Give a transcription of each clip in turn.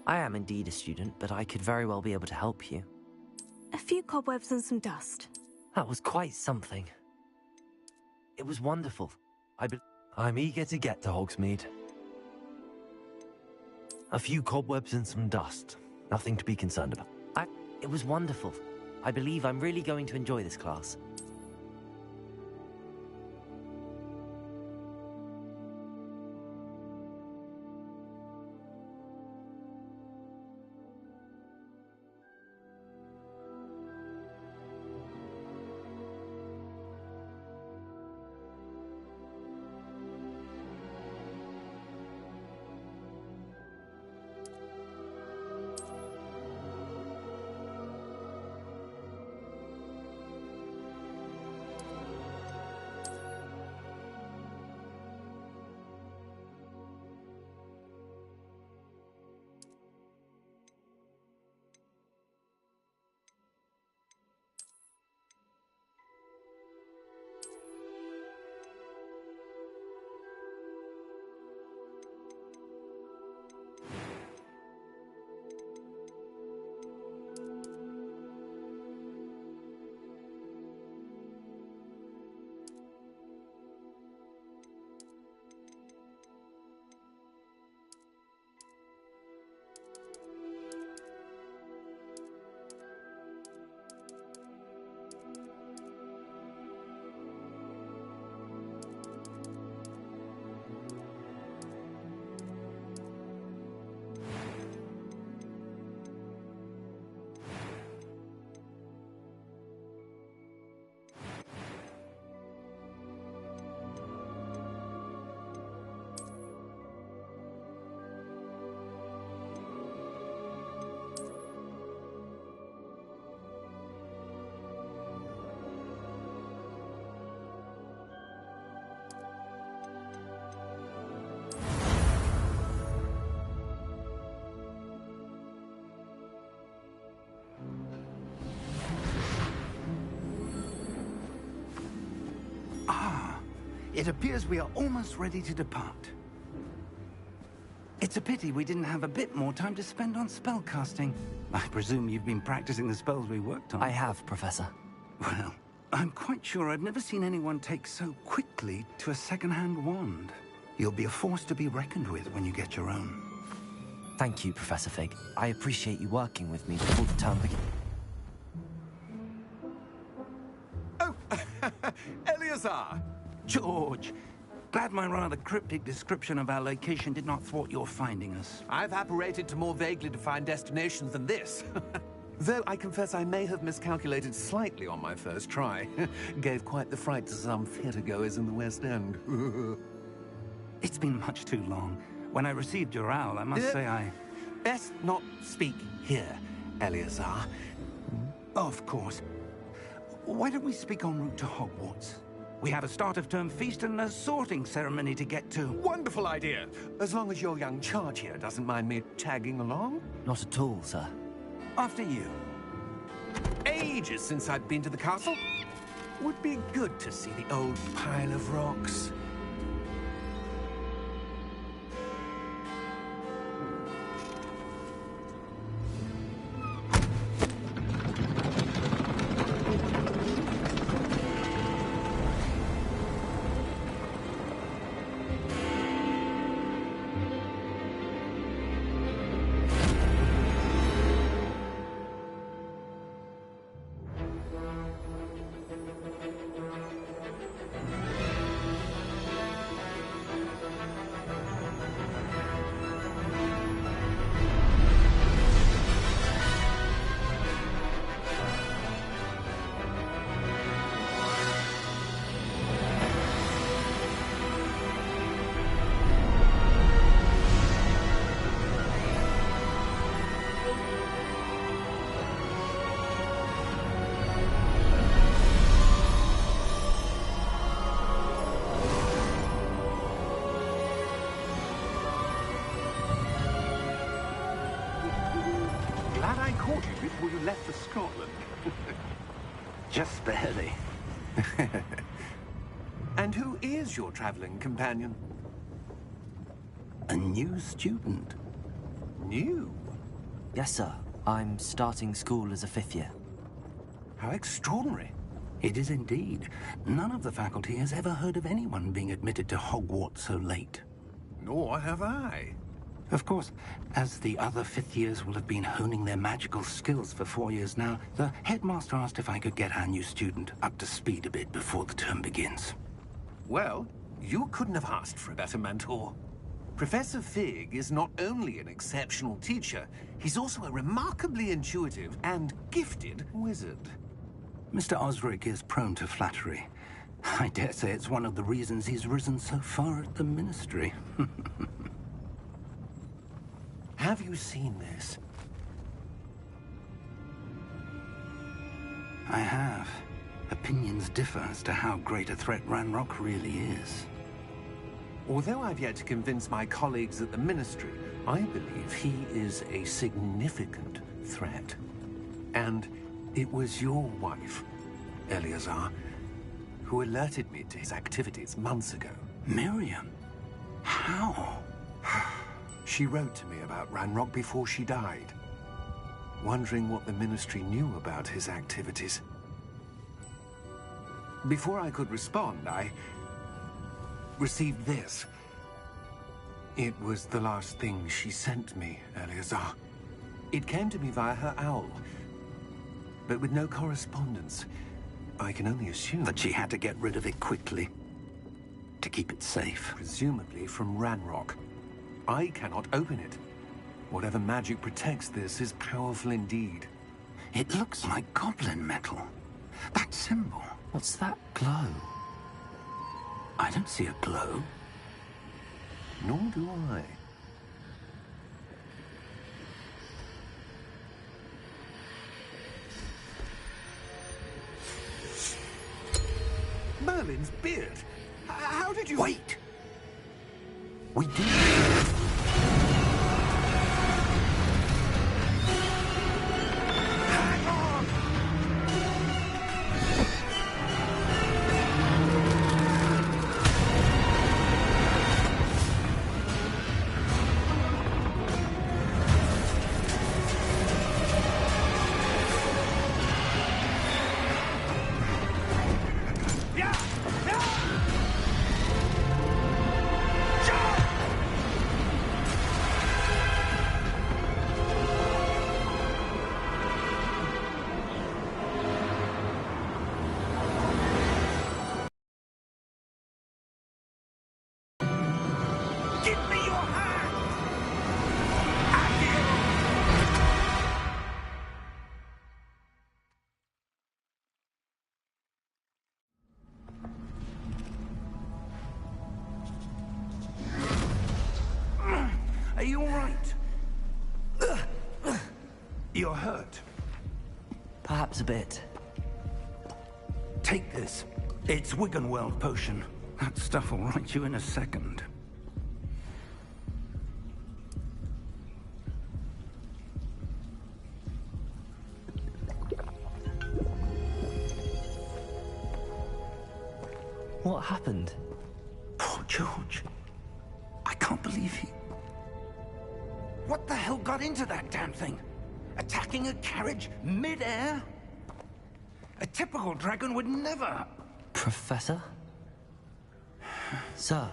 I am indeed a student, but I could very well be able to help you. A few cobwebs and some dust. That was quite something. It was wonderful. I'm eager to get to Hogsmeade. A few cobwebs and some dust. Nothing to be concerned about. It was wonderful. I believe I'm really going to enjoy this class. It appears we are almost ready to depart. It's a pity we didn't have a bit more time to spend on spellcasting. I presume you've been practicing the spells we worked on. I have, Professor. Well, I'm quite sure I've never seen anyone take so quickly to a second-hand wand. You'll be a force to be reckoned with when you get your own. Thank you, Professor Fig. I appreciate you working with me before the term begins. Oh, Eleazar! George, glad my rather cryptic description of our location did not thwart your finding us. I've apparated to more vaguely defined destinations than this. Though I confess I may have miscalculated slightly on my first try. Gave quite the fright to some theatre-goers in the West End. It's been much too long. When I received your owl, I must say I... Best not speak here, Eleazar. Of course. Why don't we speak en route to Hogwarts? We have a start-of-term feast and a sorting ceremony to get to. Wonderful idea! As long as your young charge here doesn't mind me tagging along. Not at all, sir. After you. Ages since I've been to the castle. Would be good to see the old pile of rocks. Glad I caught you before you left for Scotland. Just barely. And who is your traveling companion? A new student. New? Yes, sir. I'm starting school as a 5th year. How extraordinary. It is indeed. None of the faculty has ever heard of anyone being admitted to Hogwarts so late. Nor have I. Of course, as the other 5th years will have been honing their magical skills for 4 years now, the headmaster asked if I could get our new student up to speed a bit before the term begins. Well, you couldn't have asked for a better mentor. Professor Fig is not only an exceptional teacher, he's also a remarkably intuitive and gifted wizard. Mr. Osric is prone to flattery. I dare say it's one of the reasons he's risen so far at the Ministry. Have you seen this? I have. Opinions differ as to how great a threat Ranrock really is. Although I've yet to convince my colleagues at the Ministry, I believe he is a significant threat. And it was your wife, Eleazar, who alerted me to his activities months ago. Miriam? How? She wrote to me about Ranrock before she died, wondering what the Ministry knew about his activities. Before I could respond, I received this. It was the last thing she sent me, Eleazar. It came to me via her owl, but with no correspondence. I can only assume That she had to get rid of it quickly, to keep it safe. presumably from Ranrock. I cannot open it. Whatever magic protects this is powerful indeed. It looks like goblin metal. That symbol. What's that glow? I don't see a glow. Nor do I. Merlin's beard. How did you... Wait! We did. Hang on! Yeah! Yeah! Jump! Give me your hand! Are you all right? You're hurt. Perhaps a bit. Take this. It's Wiggenweld potion. That stuff will right you in a second. What happened? Poor George. I can't believe he... What the hell got into that damn thing? Attacking a carriage mid-air? A typical dragon would never... Professor? Sir,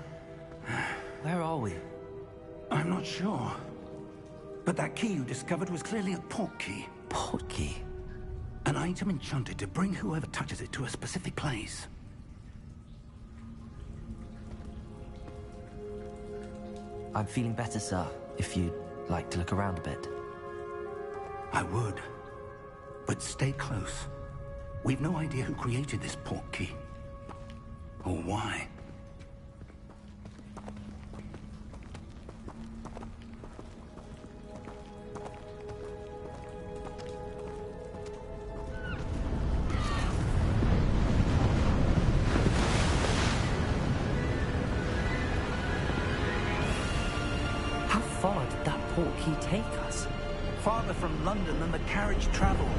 where are we? I'm not sure. But that key you discovered was clearly a port key. Port key? An item enchanted to bring whoever touches it to a specific place. I'm feeling better, sir, if you'd like to look around a bit. I would. But stay close. We've no idea who created this port key. Or why. How far did that port key take us? Farther from London than the carriage traveled.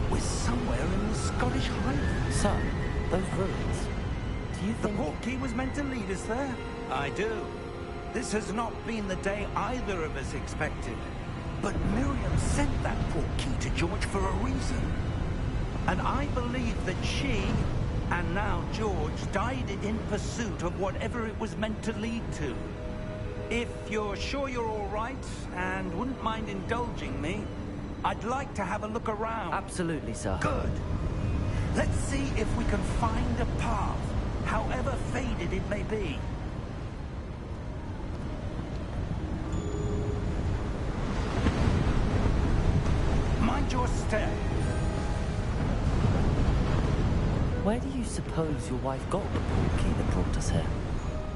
We're somewhere in the Scottish Highlands. Sir, those ruins. Do you The think... port key was meant to lead us there? I do. This has not been the day either of us expected. But Miriam sent that portkey to George for a reason. And I believe that she, and now George, died in pursuit of whatever it was meant to lead to. If you're sure you're all right, and wouldn't mind indulging me, I'd like to have a look around. Absolutely, sir. Good. Let's see if we can find a path, however faded it may be. Mind your step. Where do you suppose your wife got the portkey that brought us here?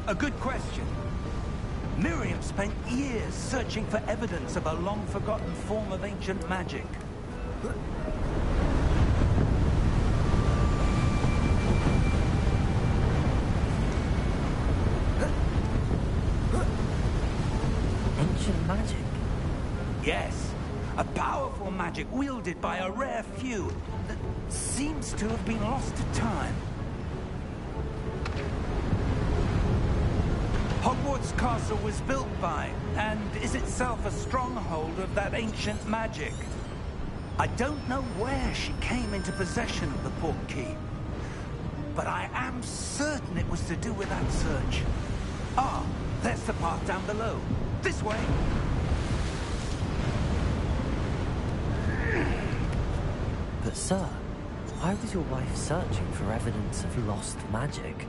A good question. Miriam spent years searching for evidence of a long-forgotten form of ancient magic. Ancient magic? Yes, a powerful magic wielded by a rare few that seems to have been lost to time. Hogwarts Castle was built by, and is itself a stronghold of that ancient magic. I don't know where she came into possession of the portkey, but I am certain it was to do with that search. Ah, there's the path down below. This way. But sir, why was your wife searching for evidence of lost magic?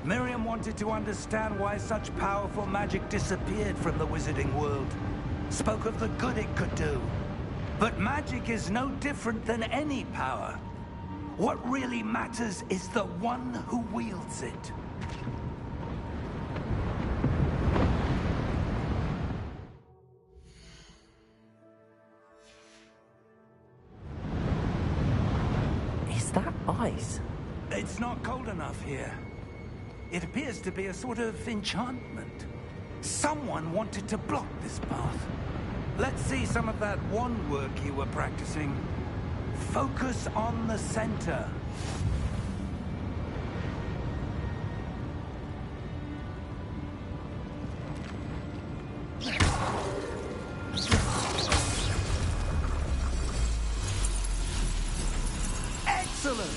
Miriam wanted to understand why such powerful magic disappeared from the wizarding world. Spoke of the good it could do. But magic is no different than any power. What really matters is the one who wields it. Is that ice? It's not cold enough here. It appears to be a sort of enchantment. Someone wanted to block this path. Let's see some of that wand work you were practicing. Focus on the center. Excellent!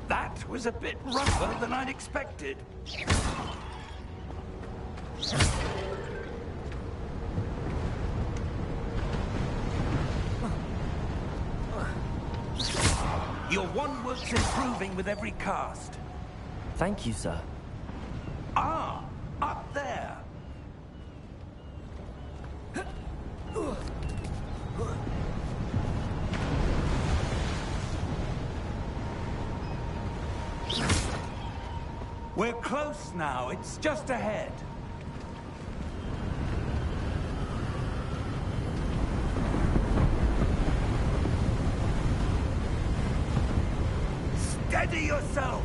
That was a bit rougher than I'd expected. Your wand work's improving with every cast. Thank you, sir. Ah, up there. We're close now. It's just ahead. Steady yourself!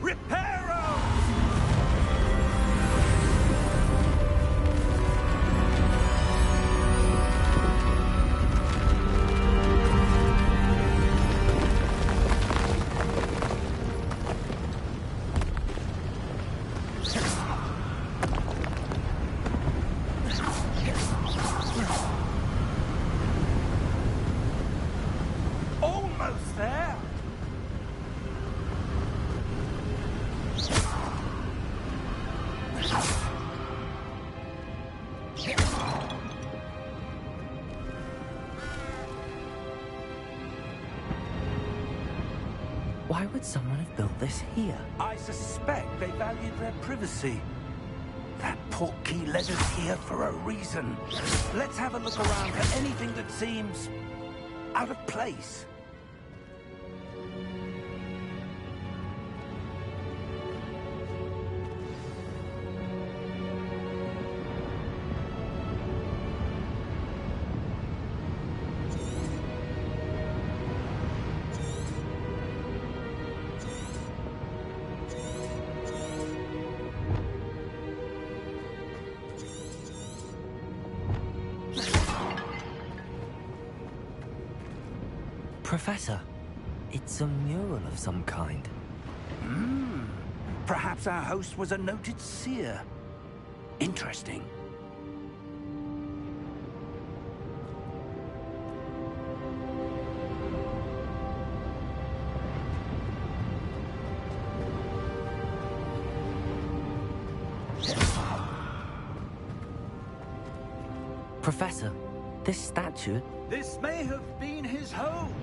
Reparo! Almost there! Why would someone have built this here? I suspect they valued their privacy. That portkey led us here for a reason. Let's have a look around for anything that seems out of place. Professor, it's a mural of some kind. Perhaps our host was a noted seer. Interesting. Professor, this statue... This may have been his home.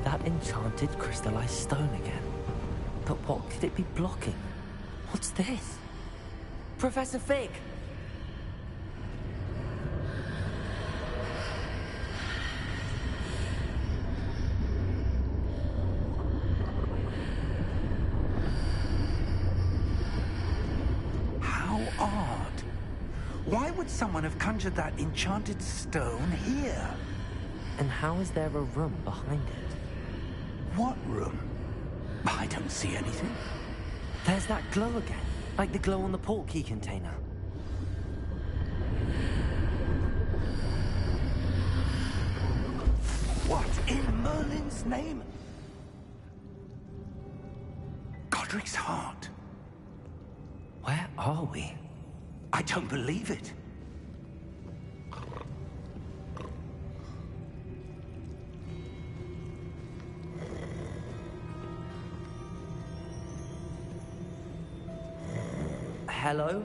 That enchanted crystallized stone again. But what could it be blocking? What's this? Professor Fig! How odd. Why would someone have conjured that enchanted stone here? And how is there a room behind it? What room? I don't see anything. There's that glow again, like the glow on the portkey container. What in Merlin's name? Godric's heart. Where are we? I don't believe it. Hello?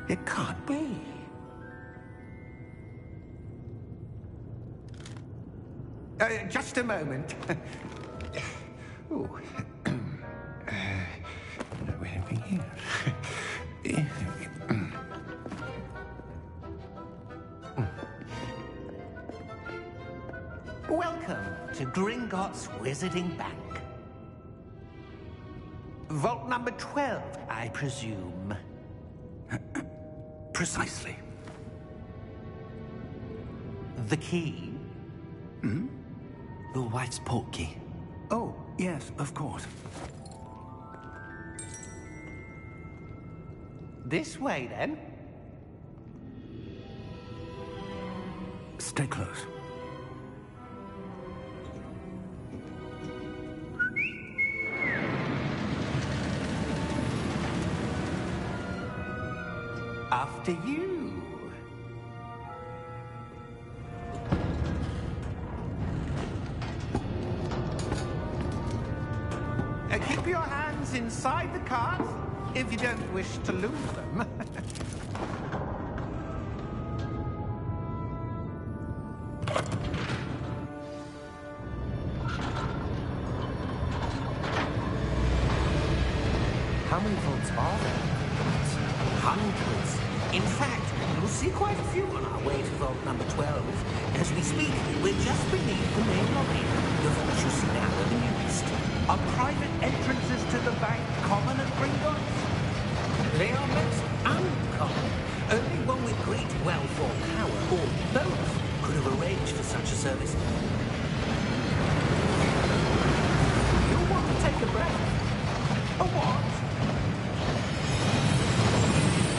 It can't be. Just a moment. Oh. No, anything here. Welcome to Gringotts Wizarding Bank. Vault number 12, I presume. Precisely. The key? Your wife's portkey. Oh, yes, of course. This way, then. Stay close. After you. Keep your hands inside the cart if you don't wish to lose them. How many vaults are there? Hundreds. In fact, you'll see quite a few on our way to vault number 12. As we speak, we're just beneath the main lobby. The vaults you see now are the newest. Are private entrances to the bank common at Gringotts? They are most uncommon. Only one with great wealth or power, or both, could have arranged for such a service. You'll want to take a breath. A what?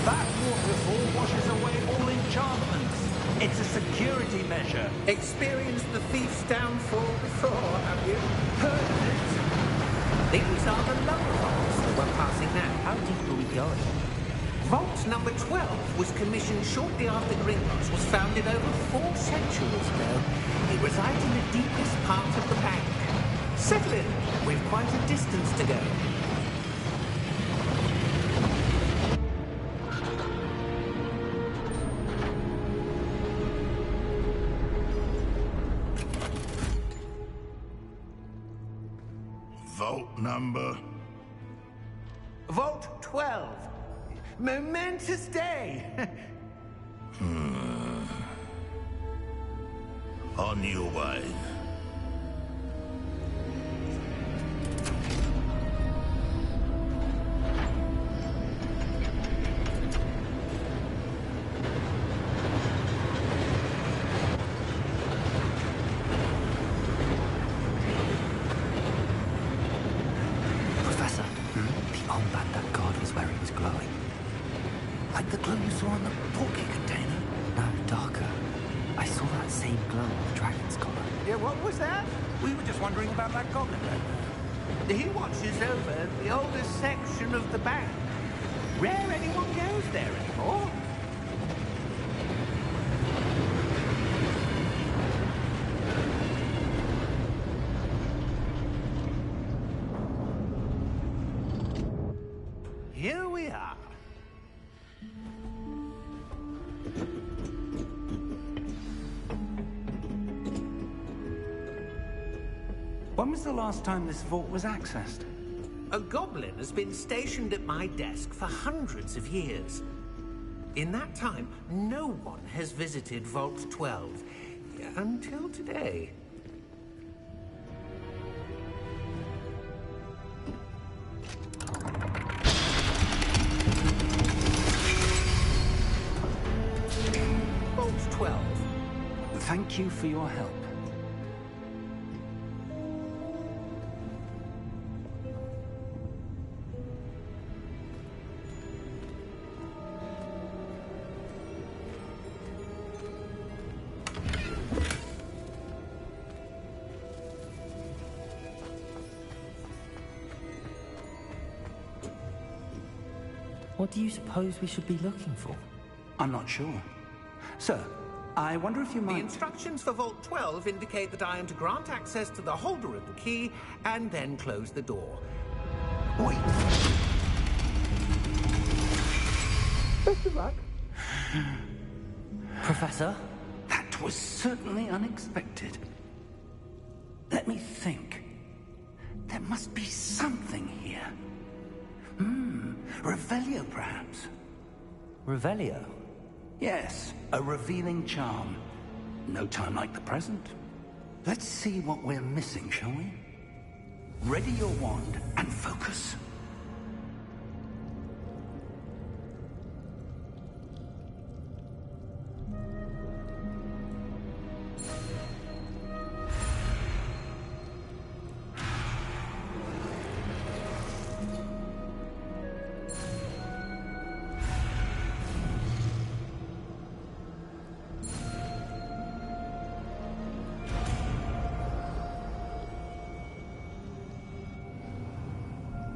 That waterfall washes away all enchantments. It's a security measure. Experienced the thief's downfall before, have you? Heard of it? These are the lower vaults that we're passing now. How deep are we going? Vault number 12 was commissioned shortly after Gringotts was founded over 4 centuries ago. It resides in the deepest part of the bank. Settle in. We've quite a distance to go. Vault number 12. Momentous day. On your way. Professor, the armband that guard was wearing was glowing. Like the glow you saw on the porky container? No, darker. I saw that same glow on the dragon's collar. Yeah, what was that? We were just wondering about that goblin. He watches over the oldest section of the bank. Rare anyone goes there anymore. Here we are. When was the last time this vault was accessed? A goblin has been stationed at my desk for hundreds of years. In that time, no one has visited Vault 12 until today. Vault 12. Thank you for your help. What do you suppose we should be looking for? I'm not sure. Sir, I wonder if you The might... instructions for Vault 12 indicate that I am to grant access to the holder of the key and then close the door. Wait. Best of luck. Professor? That was certainly unexpected. Let me think. There must be something here. Revelio, perhaps? Revelio? Yes, a revealing charm. No time like the present. Let's see what we're missing, shall we? Ready your wand and focus.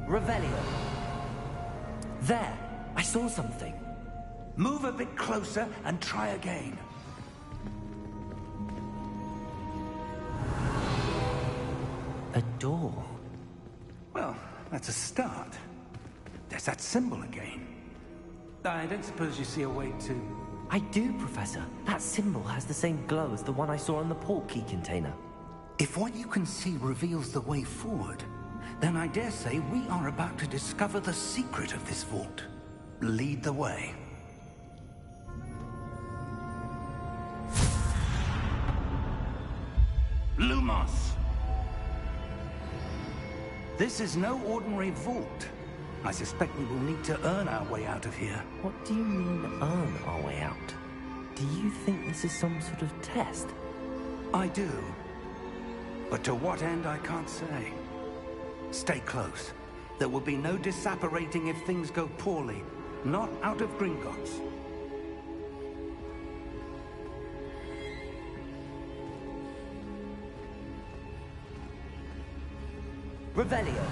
Revelio. There! I saw something. Move a bit closer and try again. A door. Well, that's a start. There's that symbol again. I don't suppose you see a way to... I do, Professor. That symbol has the same glow as the one I saw on the port key container. If what you can see reveals the way forward, then I dare say we are about to discover the secret of this vault. Lead the way. Lumos! This is no ordinary vault. I suspect we will need to earn our way out of here. What do you mean, earn our way out? Do you think this is some sort of test? I do. But to what end, I can't say. Stay close. There will be no disapparating if things go poorly. Not out of Gringotts. Revelio.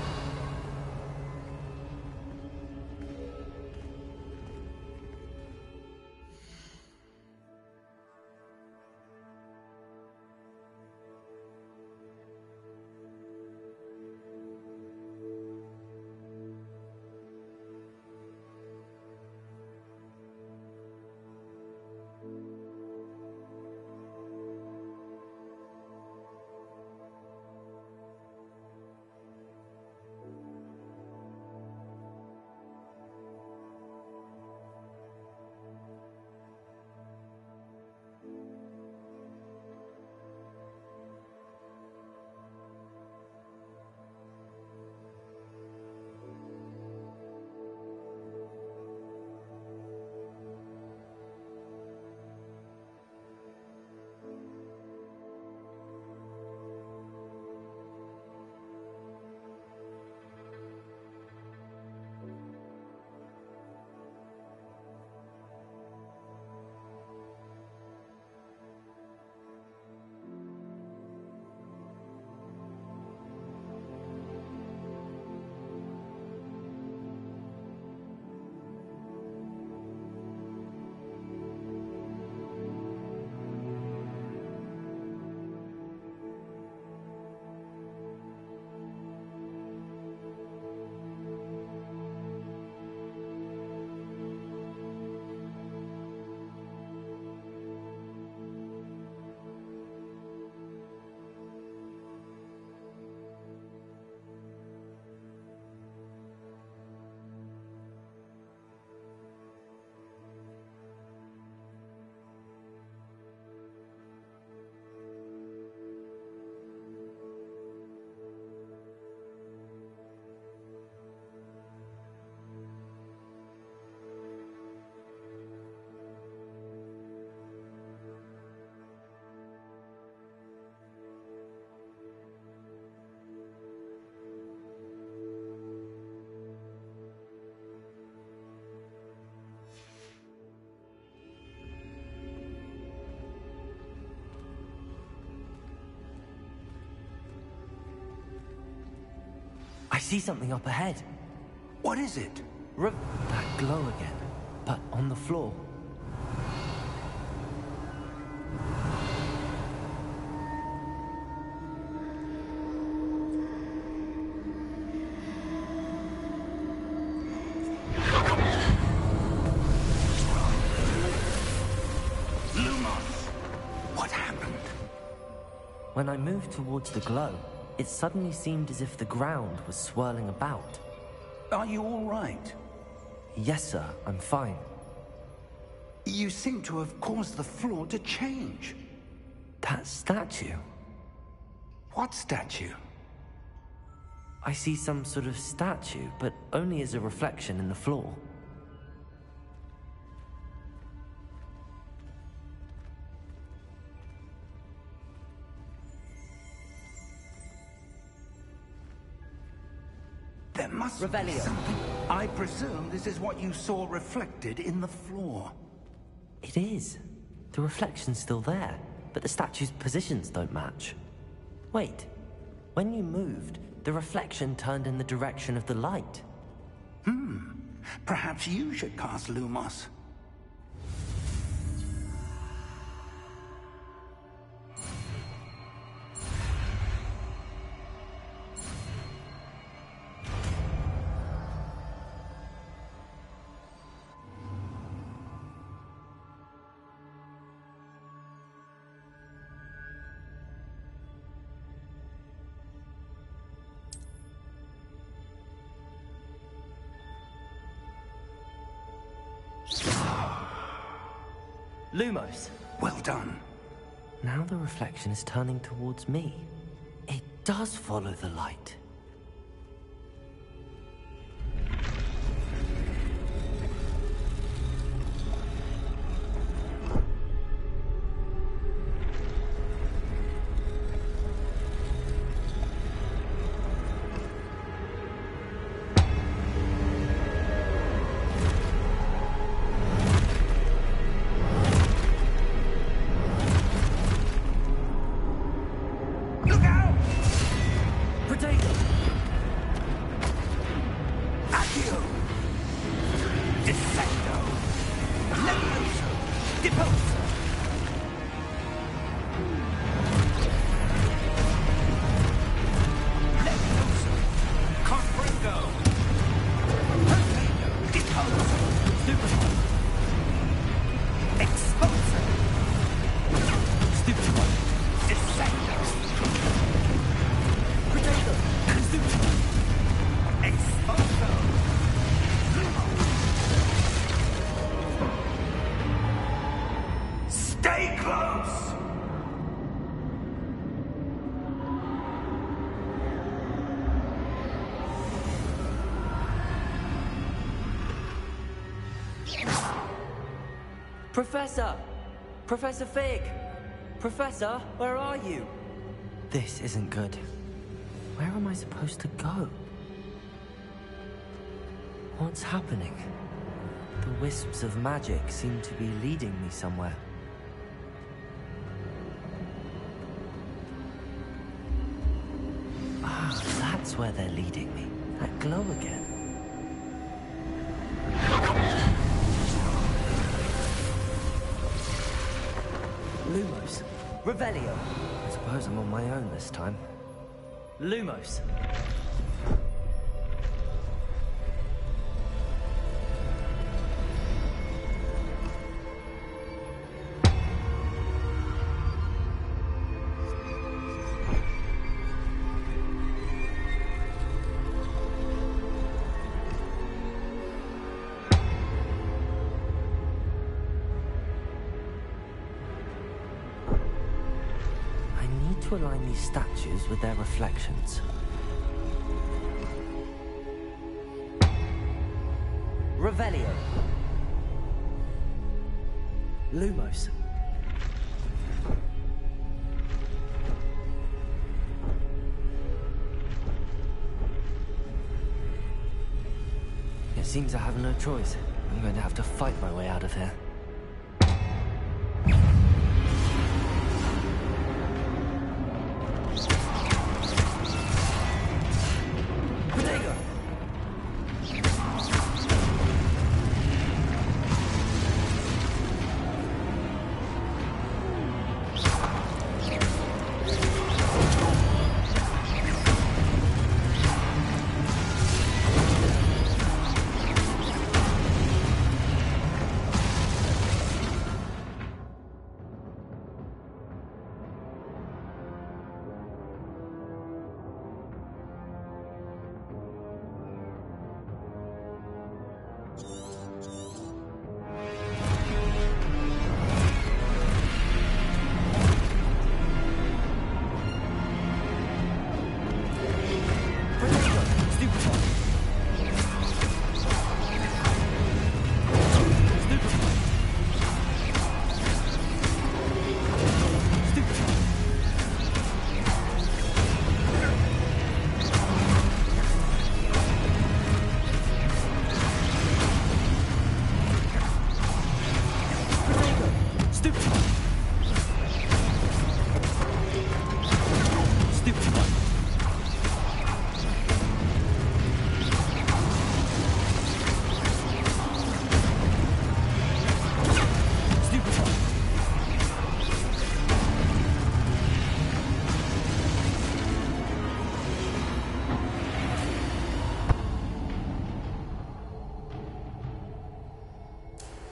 see something up ahead. What is it? That glow again, but on the floor. When I moved towards the glow, it suddenly seemed as if the ground was swirling about. Are you all right? Yes, sir, I'm fine. You seem to have caused the floor to change. That statue? What statue? I see some sort of statue, but only as a reflection in the floor. There must be something. I presume this is what you saw reflected in the floor. It is. The reflection's still there, but the statue's positions don't match. Wait, when you moved, the reflection turned in the direction of the light. Perhaps you should cast Lumos. Lumos! Well done. Now the reflection is turning towards me. It does follow the light. Professor! Professor Fig! Professor, where are you? This isn't good. Where am I supposed to go? What's happening? The wisps of magic seem to be leading me somewhere. Ah, that's where they're leading me. That glow again. Lumos. Revelio. I suppose I'm on my own this time. Lumos. To align these statues with their reflections. Revelio. Lumos. It seems I have no choice. I'm going to have to fight my way out of here. Potato! Stupid. Stupid.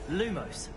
Lumos.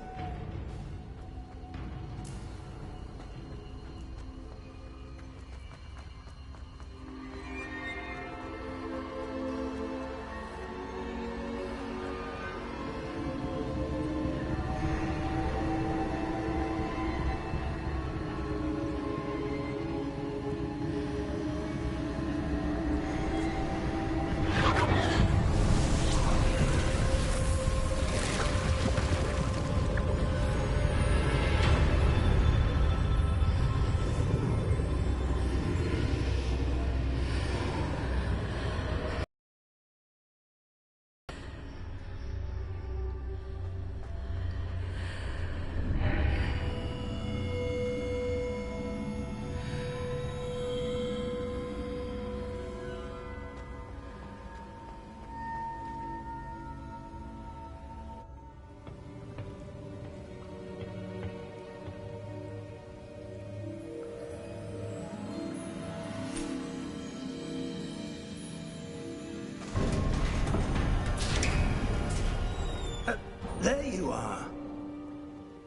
There you are.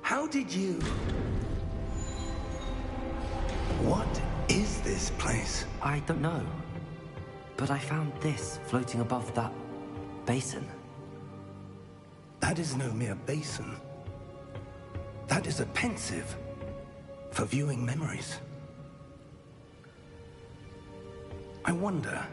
How did you... What is this place? I don't know. But I found this floating above that basin. That is no mere basin. That is a pensive for viewing memories. I wonder...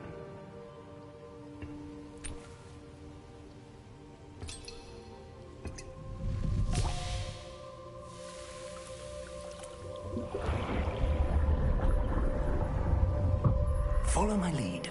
Follow my lead.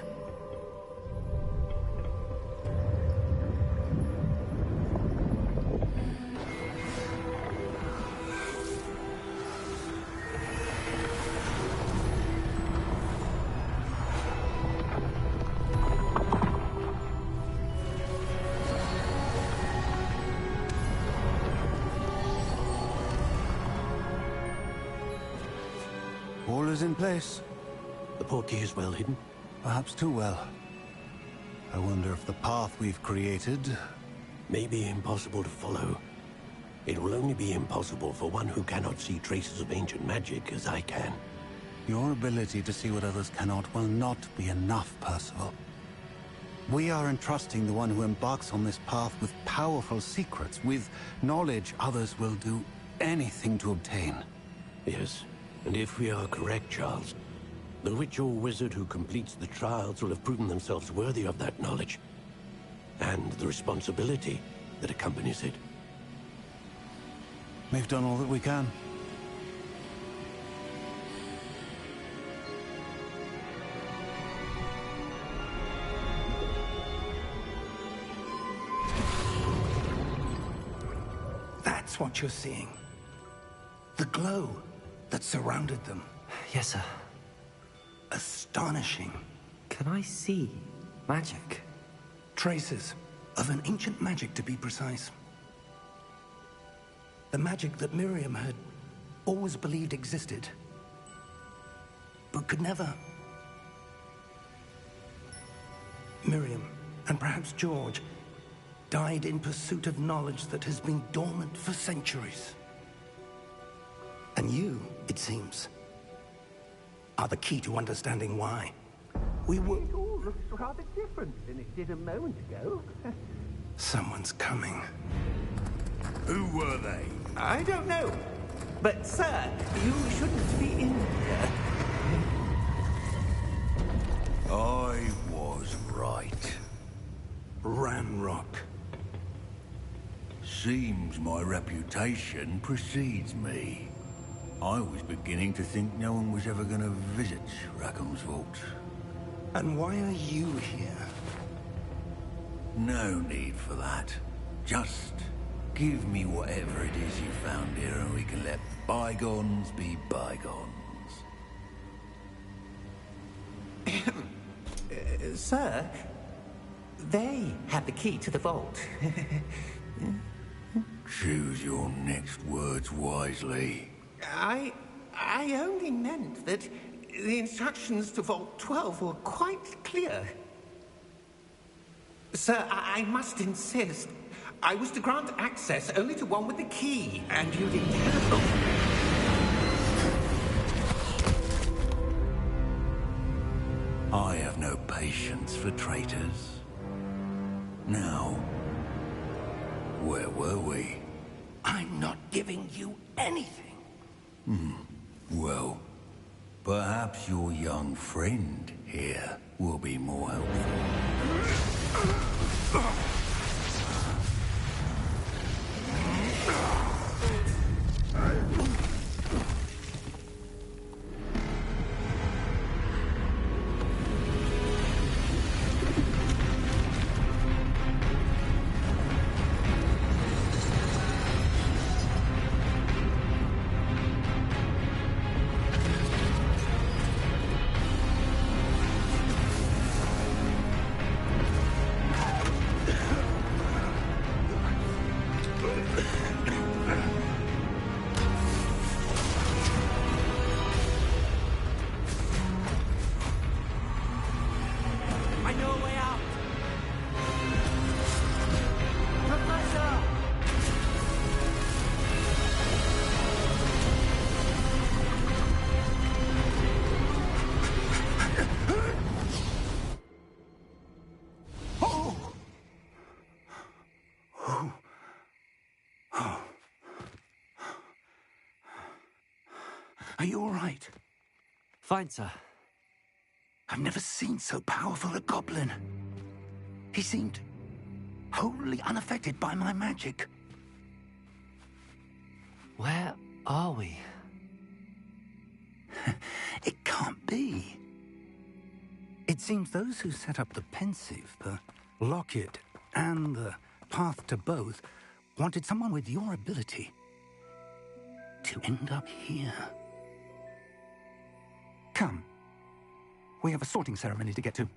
All is in place. The portkey is well hidden. Perhaps too well. I wonder if the path we've created... May be impossible to follow. It will only be impossible for one who cannot see traces of ancient magic as I can. Your ability to see what others cannot will not be enough, Percival. We are entrusting the one who embarks on this path with powerful secrets, with knowledge others will do anything to obtain. Yes, and if we are correct, Charles, the witch or wizard who completes the trials will have proven themselves worthy of that knowledge, and the responsibility that accompanies it. We've done all that we can. That's what you're seeing. The glow that surrounded them. Yes, sir. Astonishing. Can I see magic? Traces of an ancient magic, to be precise. The magic that Miriam had always believed existed, but could never. Miriam, and perhaps George, died in pursuit of knowledge that has been dormant for centuries. And you, it seems, are the key to understanding why. We were... It all looks rather different than it did a moment ago. Someone's coming. Who were they? I don't know. But, sir, you shouldn't be in here. I was right. Ranrock. Seems my reputation precedes me. I was beginning to think no one was ever going to visit Rackham's vault. And why are you here? No need for that. Just give me whatever it is you found here and we can let let bygones be bygones. Sir, they have the key to the vault. Choose your next words wisely. I only meant that the instructions to Vault 12 were quite clear. Sir, I must insist. I was to grant access only to one with the key, and you didn't have... I have no patience for traitors. Now, where were we? I'm not giving you anything. Well, perhaps your young friend here will be more helpful. Are you all right? Fine, sir. I've never seen so powerful a goblin. He seemed wholly unaffected by my magic. Where are we? It can't be. It seems those who set up the pensive, the locket, and the path to both wanted someone with your ability to end up here. Come. We have a sorting ceremony to get to.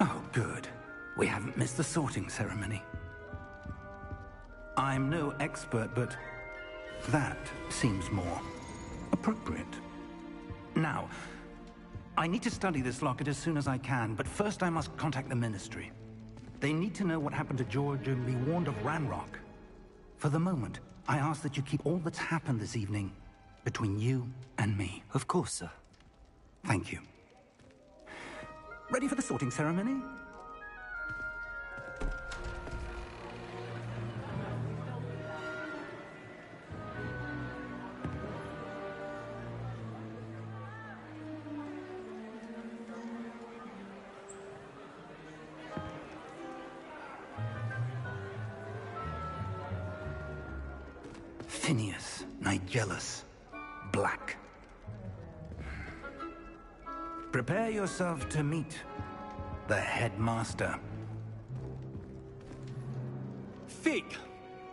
Oh, good. We haven't missed the sorting ceremony. I'm no expert, but that seems more appropriate. Now, I need to study this locket as soon as I can, but first I must contact the Ministry. They need to know what happened to George and be warned of Ranrock. For the moment, I ask that you keep all that's happened this evening between you and me. Of course, sir. Thank you. Ready for the sorting ceremony? Phineas, Nigellus, Black. Prepare yourself to meet the headmaster. Fig,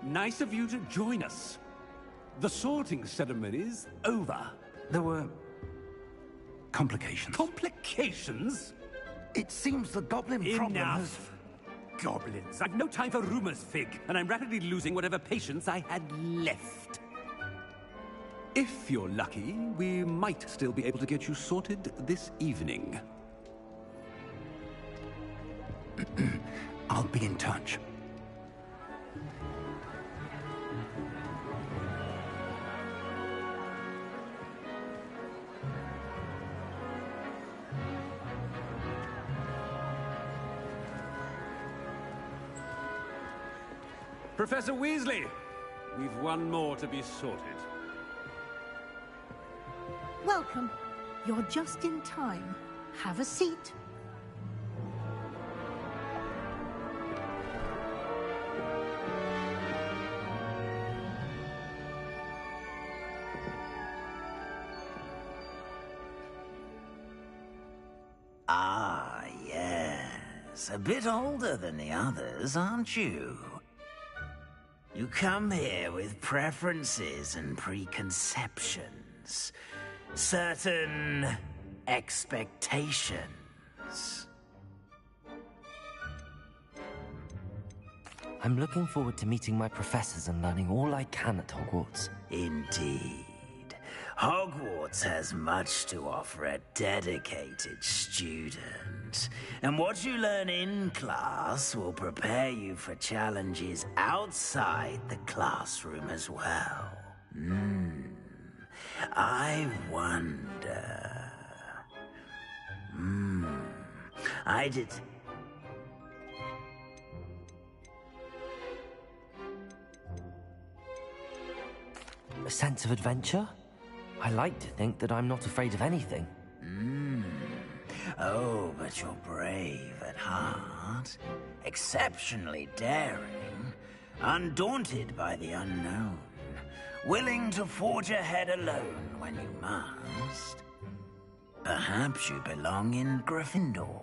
nice of you to join us. The sorting ceremony's over. There were complications. Complications? It seems the goblin problem has... Enough! Goblins. I've no time for rumors, Fig, and I'm rapidly losing whatever patience I had left. If you're lucky, we might still be able to get you sorted this evening. I'll be in touch. Professor Weasley, we've one more to be sorted. Welcome. You're just in time. Have a seat. Ah, yes. A bit older than the others, aren't you? You come here with preferences and preconceptions. Certain expectations. I'm looking forward to meeting my professors and learning all I can at Hogwarts. Indeed. Hogwarts has much to offer a dedicated student. And what you learn in class will prepare you for challenges outside the classroom as well. I wonder... I did... A sense of adventure? I like to think that I'm not afraid of anything. Oh, but you're brave at heart. Exceptionally daring. Undaunted by the unknown. Willing to forge ahead alone when you must. Perhaps you belong in Gryffindor.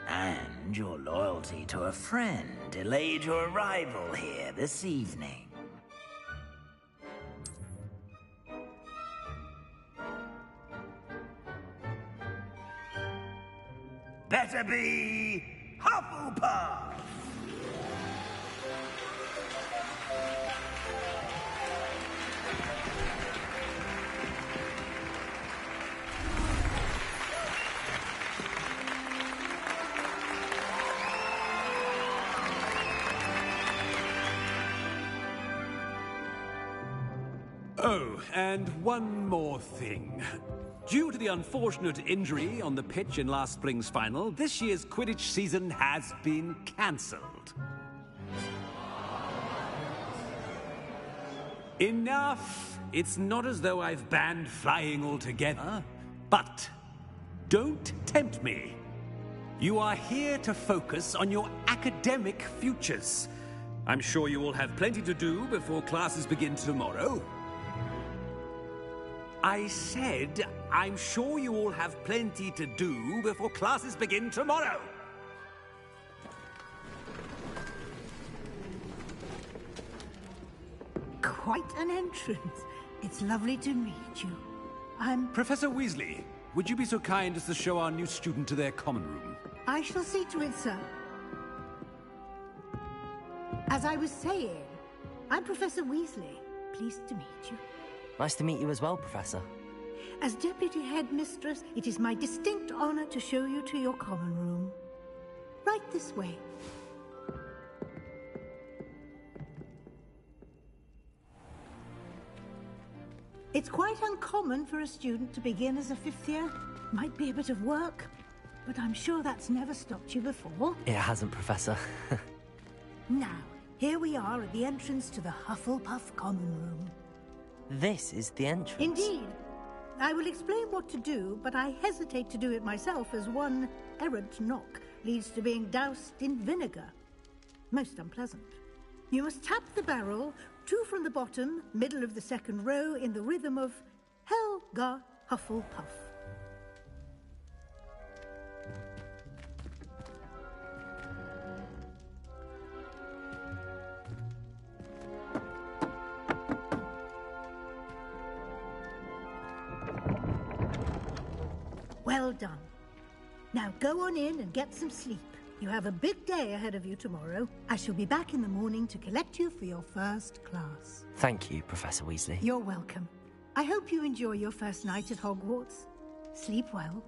And your loyalty to a friend delayed your arrival here this evening. Better be Hufflepuff! Oh, and one more thing. Due to the unfortunate injury on the pitch in last spring's final, this year's Quidditch season has been cancelled. Enough! It's not as though I've banned flying altogether, but don't tempt me. You are here to focus on your academic futures. I'm sure you will have plenty to do before classes begin tomorrow. I said, I'm sure you all have plenty to do before classes begin tomorrow. Quite an entrance. It's lovely to meet you. I'm... Professor Weasley, would you be so kind as to show our new student to their common room? I shall see to it, sir. As I was saying, I'm Professor Weasley. Pleased to meet you. Nice to meet you as well, Professor. As Deputy Headmistress, it is my distinct honor to show you to your common room. Right this way. It's quite uncommon for a student to begin as a fifth year. Might be a bit of work, but I'm sure that's never stopped you before. It hasn't, Professor. Now, here we are at the entrance to the Hufflepuff Common Room. This is the entrance? Indeed. I will explain what to do, but I hesitate to do it myself as one errant knock leads to being doused in vinegar. Most unpleasant. You must tap the barrel, 2 from the bottom, middle of the second row, in the rhythm of Helga Hufflepuff. Well done. Now go on in and get some sleep. You have a big day ahead of you tomorrow. I shall be back in the morning to collect you for your first class. Thank you, Professor Weasley. You're welcome. I hope you enjoy your first night at Hogwarts. Sleep well.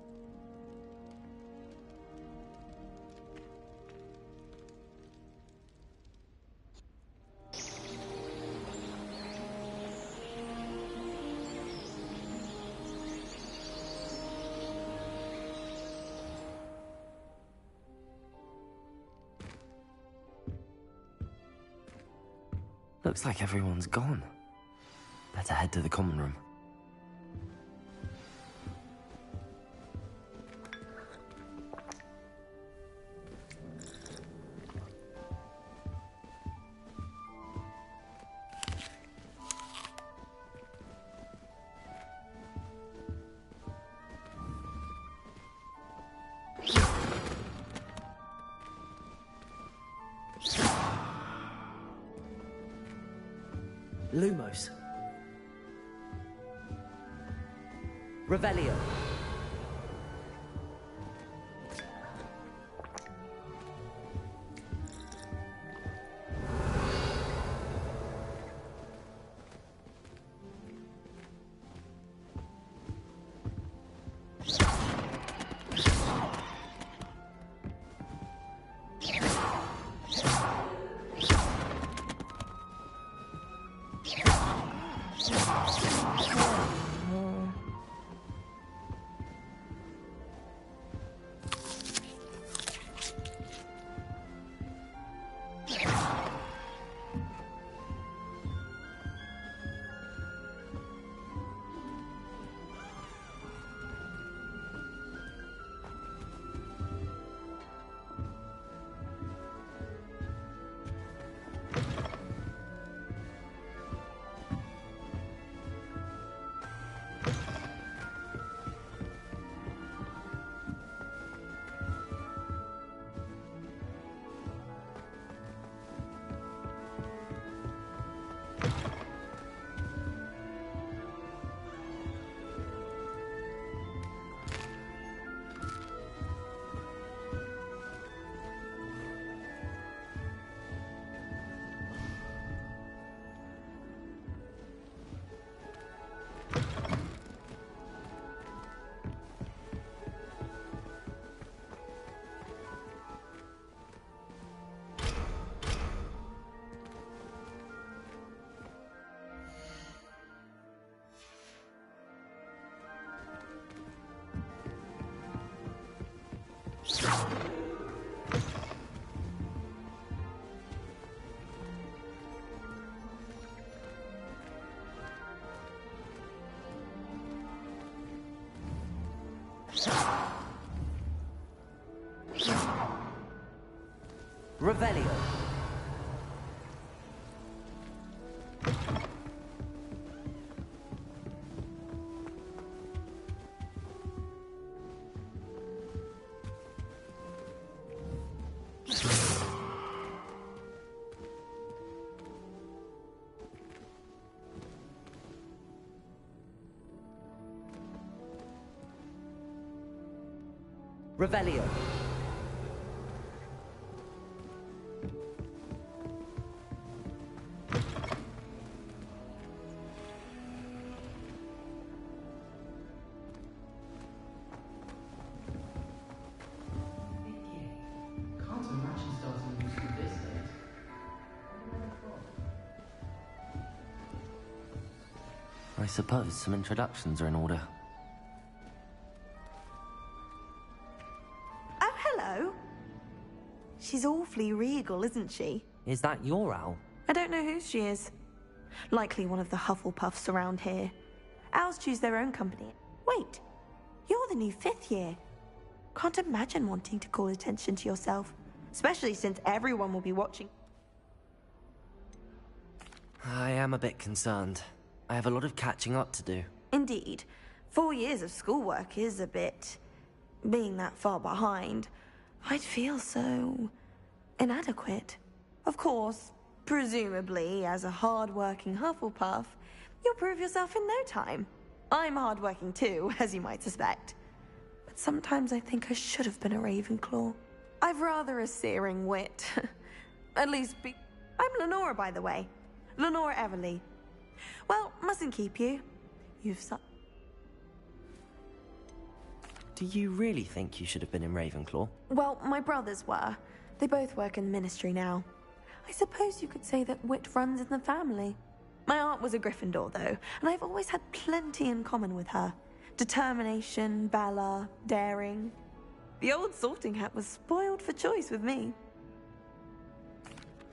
Looks like everyone's gone. Better head to the common room. Lumos. Revelio. Revelio. Revelio. I suppose some introductions are in order. Oh, hello. She's awfully awfully regal, isn't she? Is that your owl? I don't know who she is. Likely one of the Hufflepuffs around here. Owls choose their own company. Wait, you're the new 5th year. Can't imagine wanting to call attention to yourself, especially since everyone will be watching. I am a bit concerned. I have a lot of catching up to do. Indeed. 4 years of schoolwork is a bit... Being that far behind, I'd feel so... inadequate. Of course, presumably, as a hard-working Hufflepuff, you'll prove yourself in no time. I'm hard-working too, as you might suspect. But sometimes I think I should have been a Ravenclaw. I've rather a searing wit. At least I'm Lenora, by the way. Lenora Everly. Well, mustn't keep you. You've Do you really think you should have been in Ravenclaw? Well, my brothers were. They both work in the Ministry now. I suppose you could say that wit runs in the family. My aunt was a Gryffindor, though, and I've always had plenty in common with her. Determination, valor, daring. The old sorting hat was spoiled for choice with me.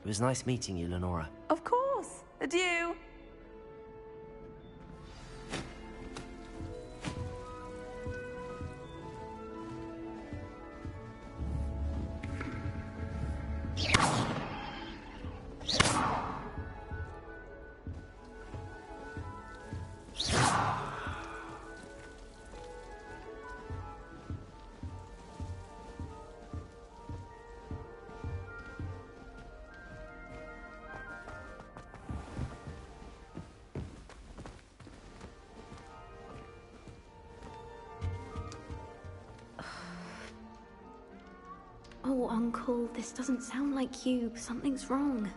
It was nice meeting you, Lenora. Of course. Adieu. Oh, Uncle, this doesn't sound like you. Something's wrong.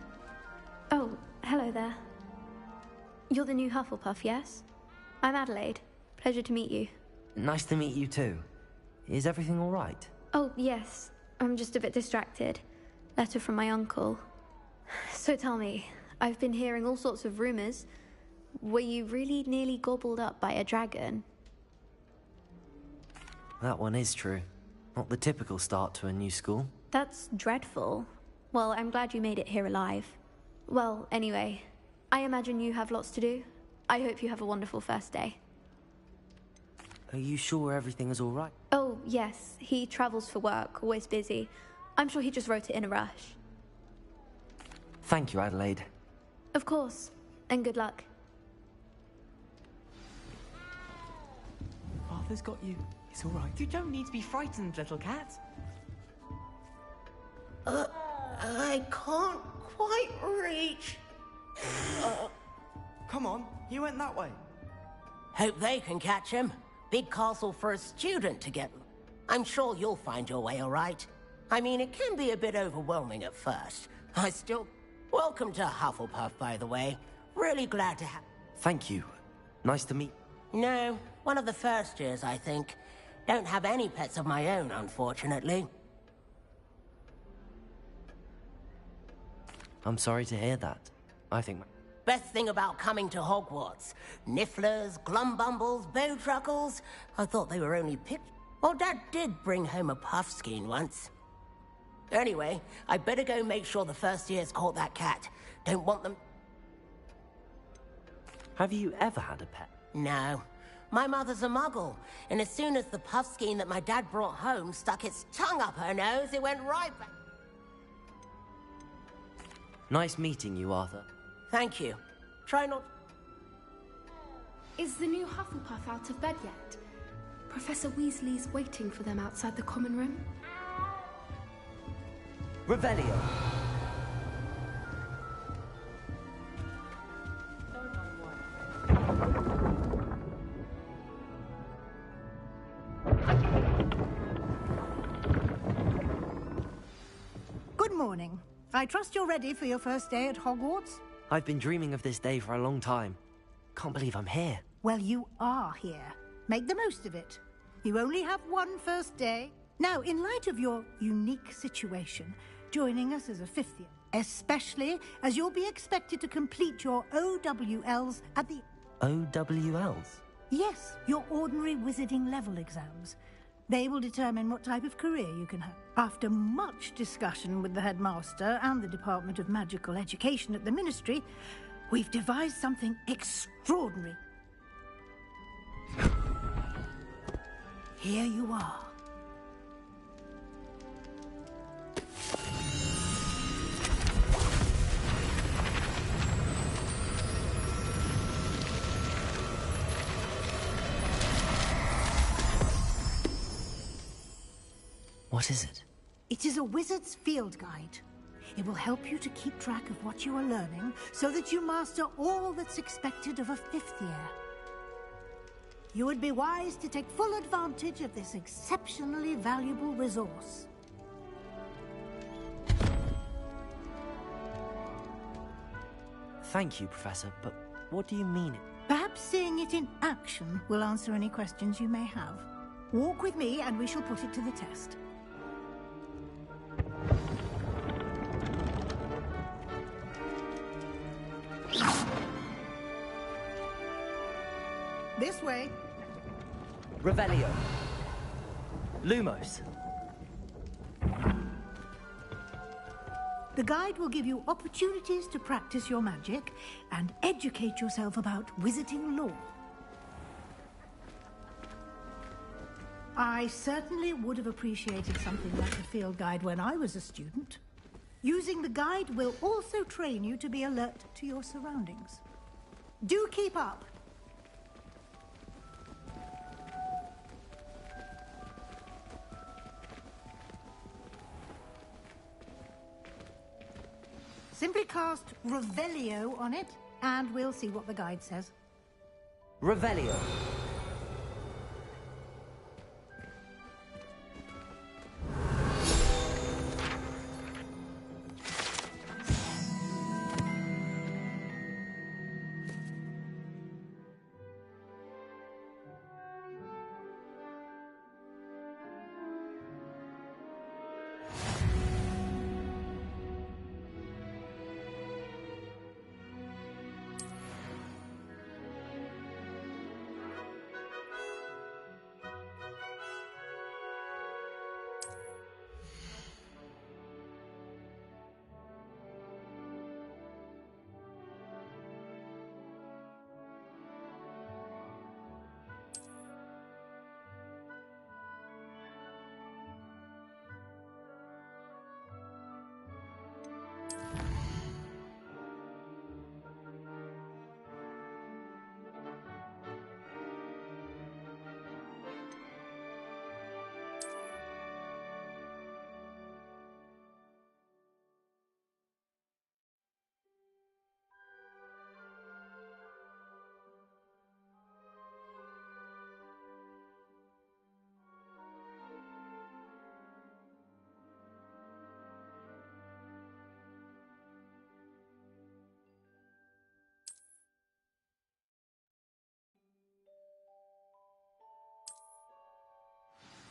Oh, hello there. You're the new Hufflepuff, yes? I'm Adelaide. Pleasure to meet you. Nice to meet you too. Is everything all right? Oh, yes. I'm just a bit distracted. Letter from my uncle. So tell me, I've been hearing all sorts of rumors. Were you really nearly gobbled up by a dragon? That one is true. Not the typical start to a new school. That's dreadful. Well, I'm glad you made it here alive. Well, anyway, I imagine you have lots to do. I hope you have a wonderful first day. Are you sure everything is all right? Oh, yes. He travels for work, always busy. I'm sure he just wrote it in a rush. Thank you, Adelaide. Of course. And good luck. Father's got you. It's all right. You don't need to be frightened, little cat. I can't quite reach. Come on, you went that way. Hope they can catch him. Big castle for a student to get. I'm sure you'll find your way all right. I mean, it can be a bit overwhelming at first. Welcome to Hufflepuff, by the way. Really glad to have... Thank you. Nice to meet... No, one of the first years, I think. Don't have any pets of my own, unfortunately. I'm sorry to hear that. I think... Best thing about coming to Hogwarts. Nifflers, Glumbumbles, Bowtruckles. I thought they were only picked. Well, Dad did bring home a Puffskein once. Anyway, I better go make sure the first year's caught that cat. Don't want them... Have you ever had a pet? No. My mother's a muggle, and as soon as the Puffskein that my dad brought home stuck its tongue up her nose, it went right back. Nice meeting you, Arthur. Thank you. Try not... Is the new Hufflepuff out of bed yet? Professor Weasley's waiting for them outside the common room. Revelio. Good morning. I trust you're ready for your first day at Hogwarts? I've been dreaming of this day for a long time. Can't believe I'm here. Well, you are here. Make the most of it. You only have one first day. Now, in light of your unique situation, joining us as a 5th year, especially as you'll be expected to complete your OWLs at the... OWLs? Yes, your ordinary wizarding level exams. They will determine what type of career you can have. After much discussion with the headmaster and the Department of Magical Education at the Ministry, we've devised something extraordinary. Here you are. What is it? It is a wizard's field guide. It will help you to keep track of what you are learning so that you master all that's expected of a 5th year. You would be wise to take full advantage of this exceptionally valuable resource. Thank you, Professor, but what do you mean? Perhaps seeing it in action will answer any questions you may have. Walk with me and we shall put it to the test. This way. Revelio. Lumos. The guide will give you opportunities to practice your magic and educate yourself about wizarding lore. I certainly would have appreciated something like a field guide when I was a student. Using the guide will also train you to be alert to your surroundings. Do keep up. Simply cast Revelio on it, and we'll see what the guide says. Revelio.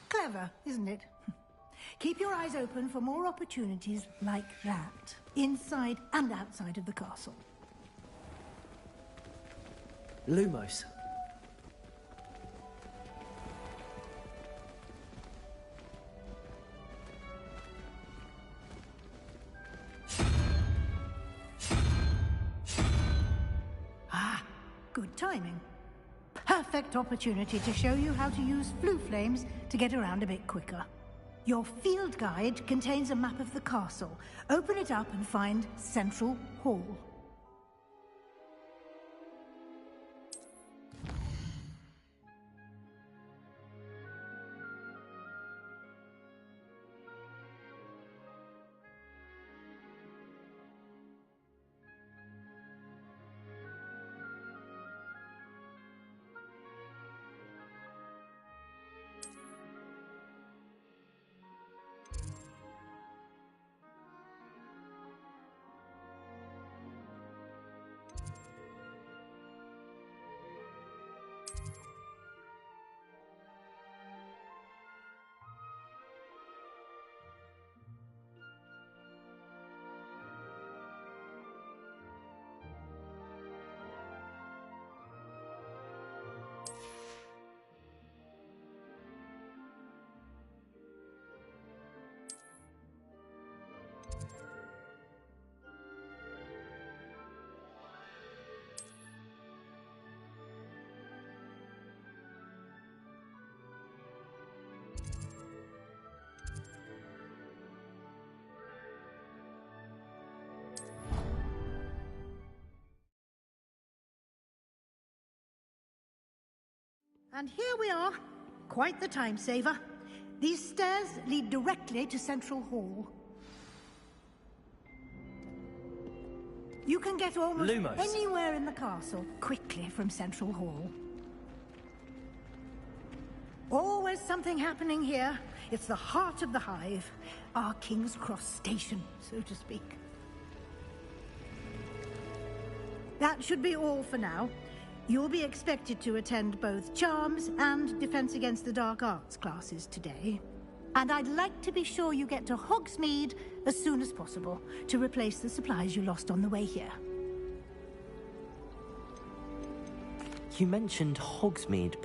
Clever, isn't it? Keep your eyes open for more opportunities like that, inside and outside of the castle. Lumos. Ah, good timing. Perfect opportunity to show you how to use flue flames to get around a bit quicker. Your field guide contains a map of the castle. Open it up and find Central Hall. And here we are. Quite the time saver. These stairs lead directly to Central Hall. You can get almost anywhere in the castle quickly from Central Hall. Always something happening here. It's the heart of the Hive, our King's Cross station, so to speak. That should be all for now. You'll be expected to attend both Charms and Defense Against the Dark Arts classes today. And I'd like to be sure you get to Hogsmeade as soon as possible to replace the supplies you lost on the way here. You mentioned Hogsmeade,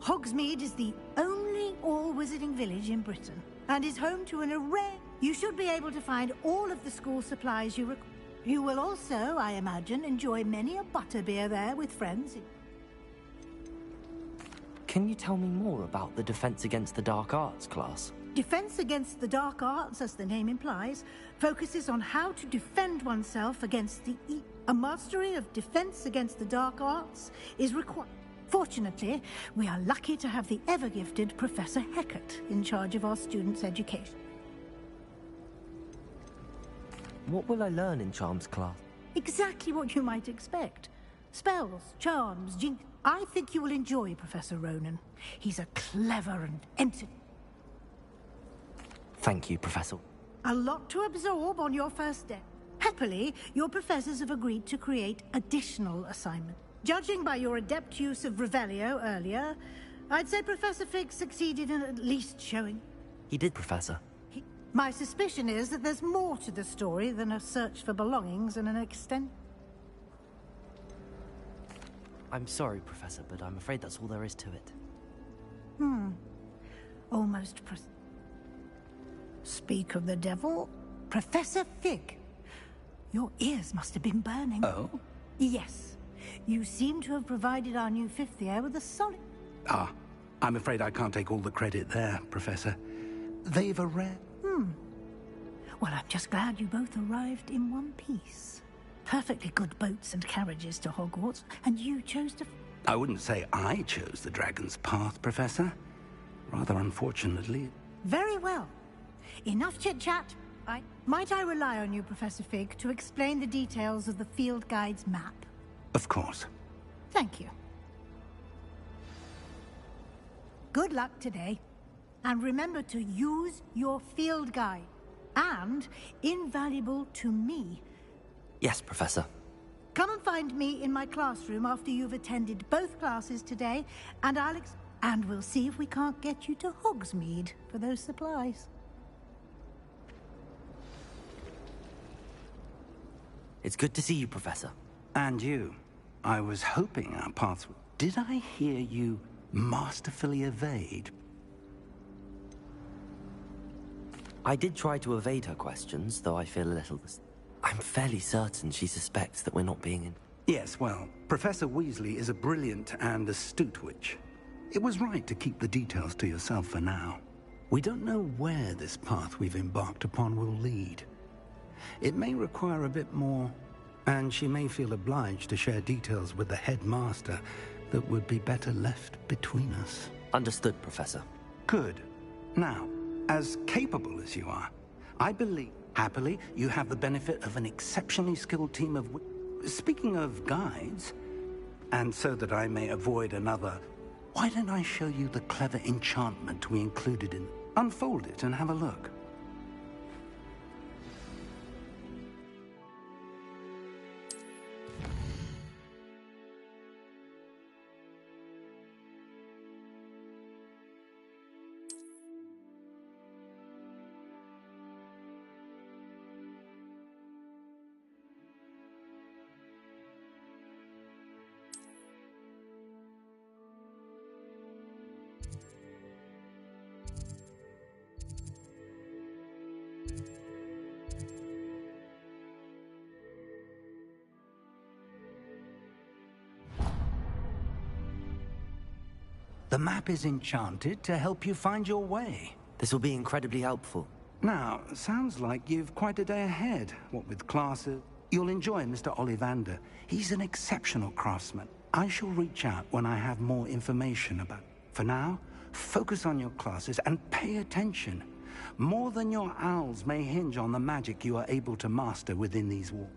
Hogsmeade is the only all-wizarding village in Britain and is home to an array. You should be able to find all of the school supplies you require. You will also, I imagine, enjoy many a butterbeer there with friends. Can you tell me more about the Defense Against the Dark Arts class? Defense Against the Dark Arts, as the name implies, focuses on how to defend oneself against the A mastery of Defense Against the Dark Arts is required. Fortunately, we are lucky to have the ever-gifted Professor Hecat in charge of our students' education. What will I learn in Charms class? Exactly what you might expect. Spells, charms, I think you will enjoy Professor Ronan. He's a clever and Thank you, Professor. A lot to absorb on your first day. Happily, your professors have agreed to create additional assignments. Judging by your adept use of Revelio earlier, I'd say Professor Fig succeeded in at least showing... He did, Professor. My suspicion is that there's more to the story than a search for belongings and an extent... I'm sorry, Professor, but I'm afraid that's all there is to it. Almost Speak of the devil. Professor Fig. Your ears must have been burning. Oh? Yes. You seem to have provided our new fifth year with a solid... Ah, I'm afraid I can't take all the credit there, Professor. They've a rare... Well, I'm just glad you both arrived in one piece. Perfectly good boats and carriages to Hogwarts, and you chose to... I wouldn't say I chose the Dragon's Path, Professor. Rather unfortunately... Very well. Enough chit-chat. Might I rely on you, Professor Fig, to explain the details of the field guide's map? Of course. Thank you. Good luck today. And remember to use your field guide. And invaluable to me. Yes, Professor. Come and find me in my classroom after you've attended both classes today, and and we'll see if we can't get you to Hogsmeade for those supplies. It's good to see you, Professor. And you. I was hoping our paths would... Did I hear you masterfully evade? I did try to evade her questions, though I feel a little... I'm fairly certain she suspects that we're not being in... Yes, well, Professor Weasley is a brilliant and astute witch. It was right to keep the details to yourself for now. We don't know where this path we've embarked upon will lead. It may require a bit more, and she may feel obliged to share details with the headmaster that would be better left between us. Understood, Professor. Good. Now, as capable as you are, I believe, happily, you have the benefit of an exceptionally skilled team of... Speaking of guides, and so that I may avoid another, why don't I show you the clever enchantment we included in... Unfold it and have a look. The map is enchanted to help you find your way. This will be incredibly helpful. Now, sounds like you've quite a day ahead. What with classes... You'll enjoy Mr. Ollivander. He's an exceptional craftsman. I shall reach out when I have more information about it. For now, focus on your classes and pay attention. More than your owls may hinge on the magic you are able to master within these walls.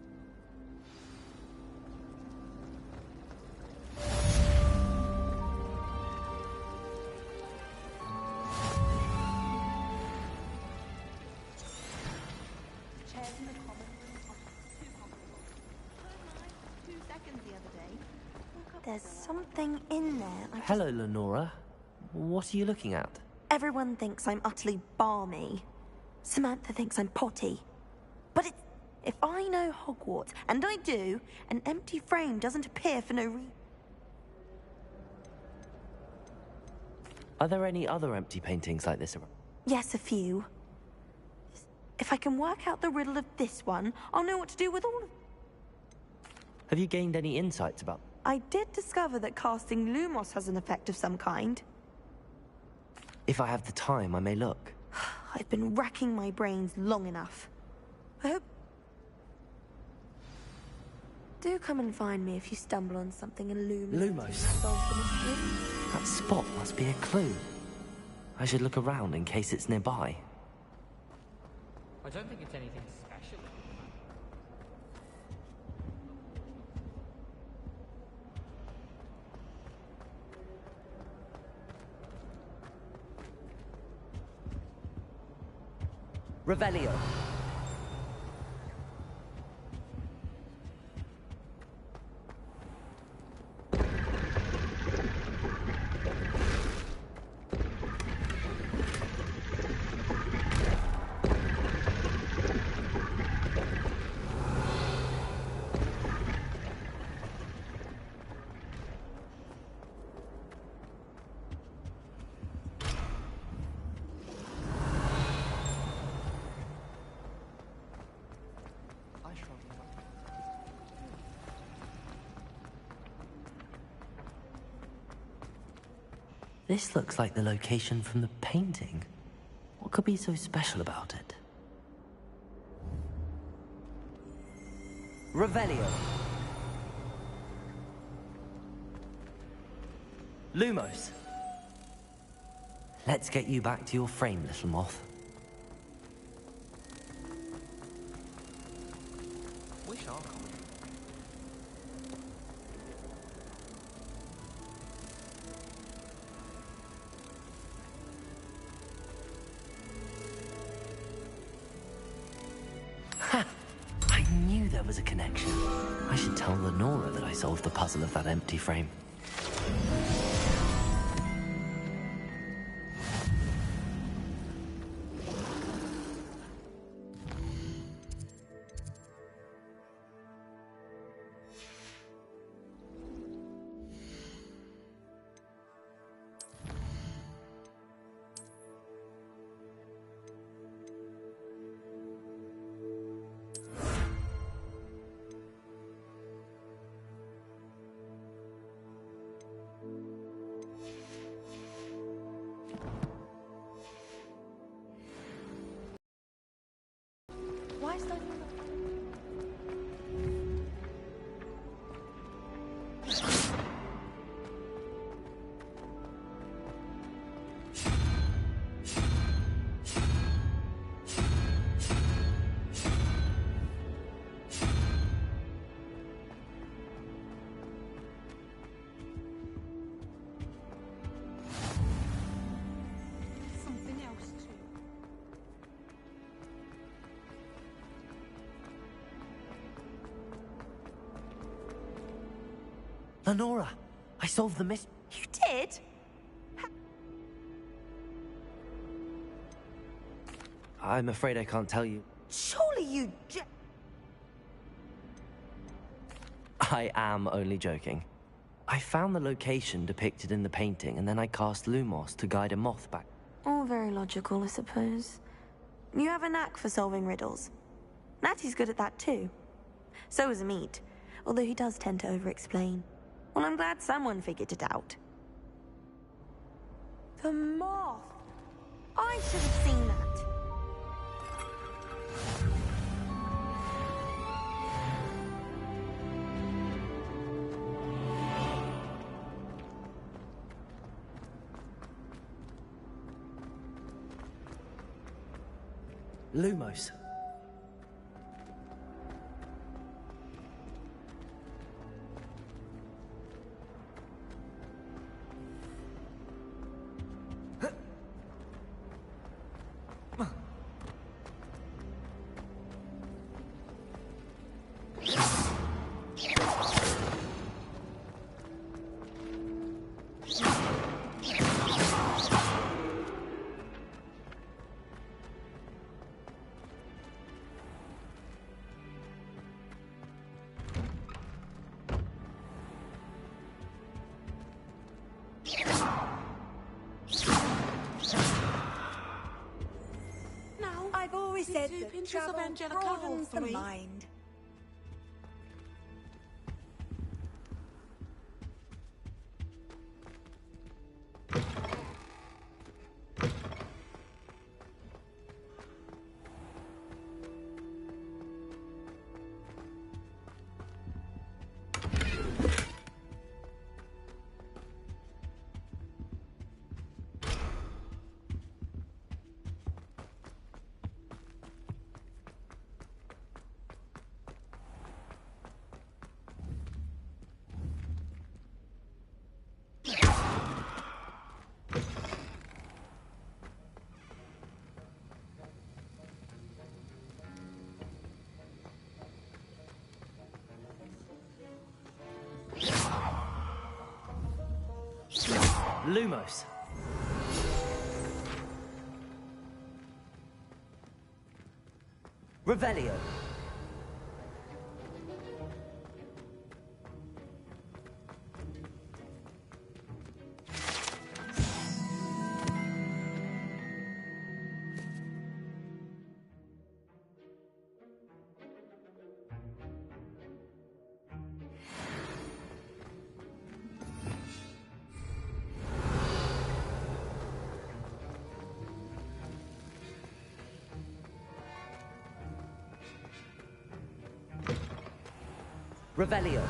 There's something in there. Hello, Lenora. What are you looking at? Everyone thinks I'm utterly balmy. Samantha thinks I'm potty. But if I know Hogwarts, and I do, an empty frame doesn't appear for no reason. Are there any other empty paintings like this around? Yes, a few. If I can work out the riddle of this one, I'll know what to do with all of them. Have you gained any insights about... I did discover that casting Lumos has an effect of some kind. If I have the time, I may look. I've been racking my brains long enough. I hope... Do come and find me if you stumble on something illuminating. Lumos. That spot must be a clue. I should look around in case it's nearby. I don't think it's anything special. Revelio. This looks like the location from the painting. What could be so special about it? Revelio. Lumos. Let's get you back to your frame, little moth. Wish our common. I knew there was a connection. I should tell Lenora that I solved the puzzle of that empty frame. Why is that? Something else too. Lenora, I solved the mystery. You did? I'm afraid I can't tell you. Surely you I am only joking. I found the location depicted in the painting, and then I cast Lumos to guide a moth back. All very logical, I suppose. You have a knack for solving riddles. Natty's good at that too. So is Amit, although he does tend to over-explain. Well, I'm glad someone figured it out. The moth! I should have seen that. Lumos. I've always said two that pinches of travel Angelica, broadens the three. mind. Lumos. Revelio. Revelio.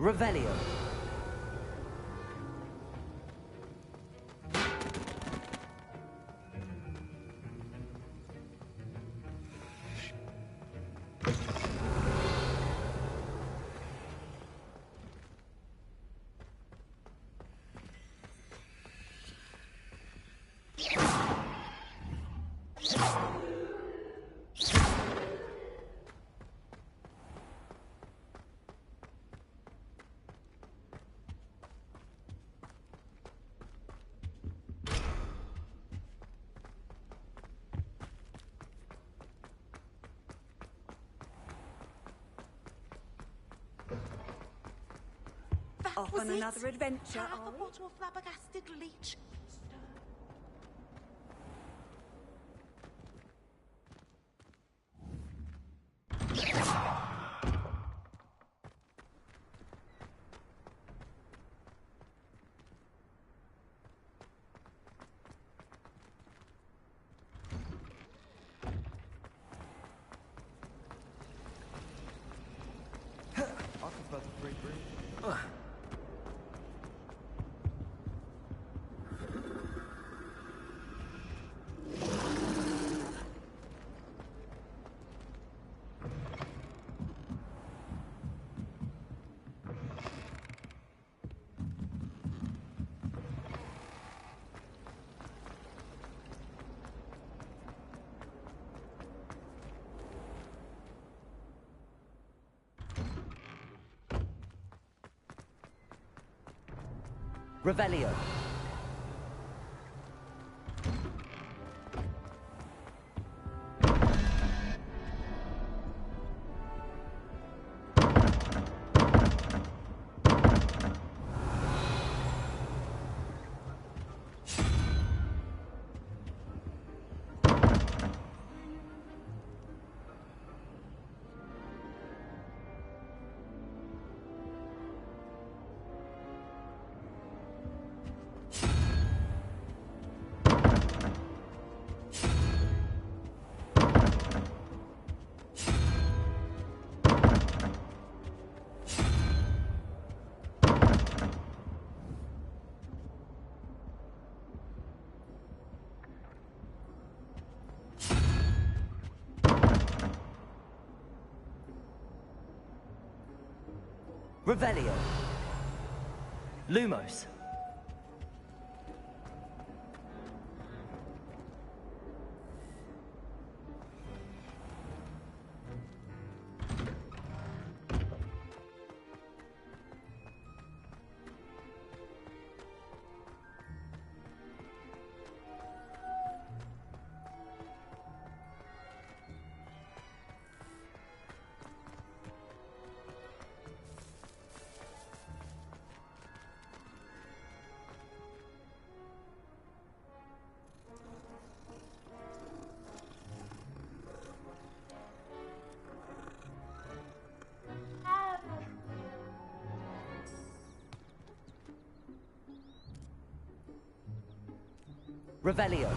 Revelio. Off on another adventure, Half are a we? bottle of flabbergasted leech. Revelio. Revelio. Lumos. Revelio.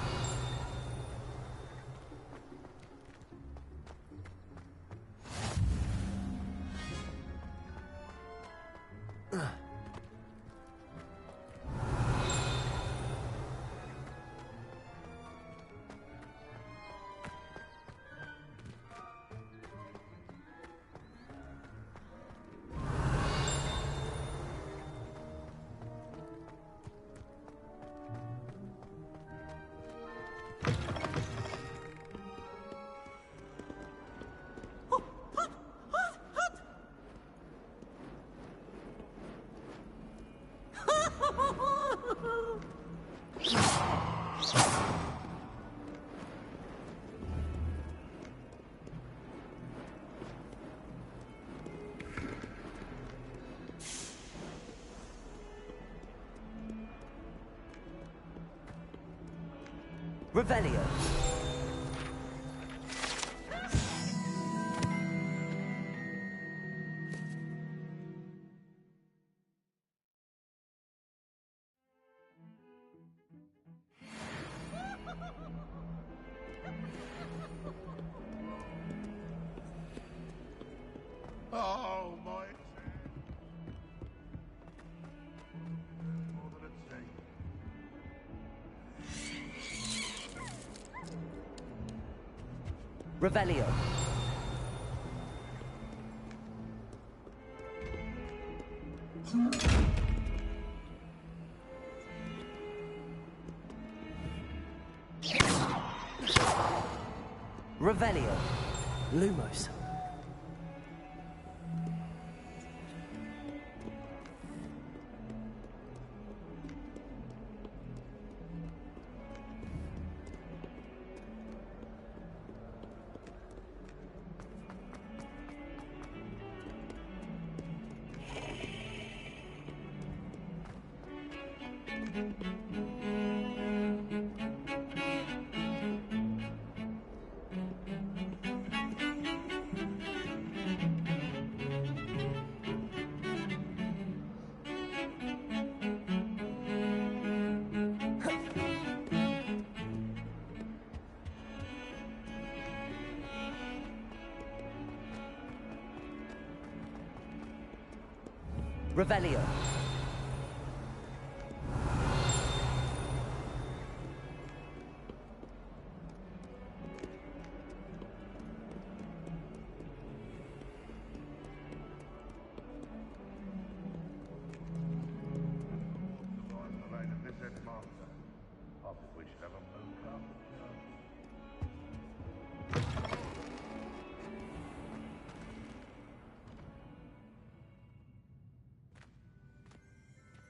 Revelio. Oh, my... Revelio. Revelio. Lumos. Revelio.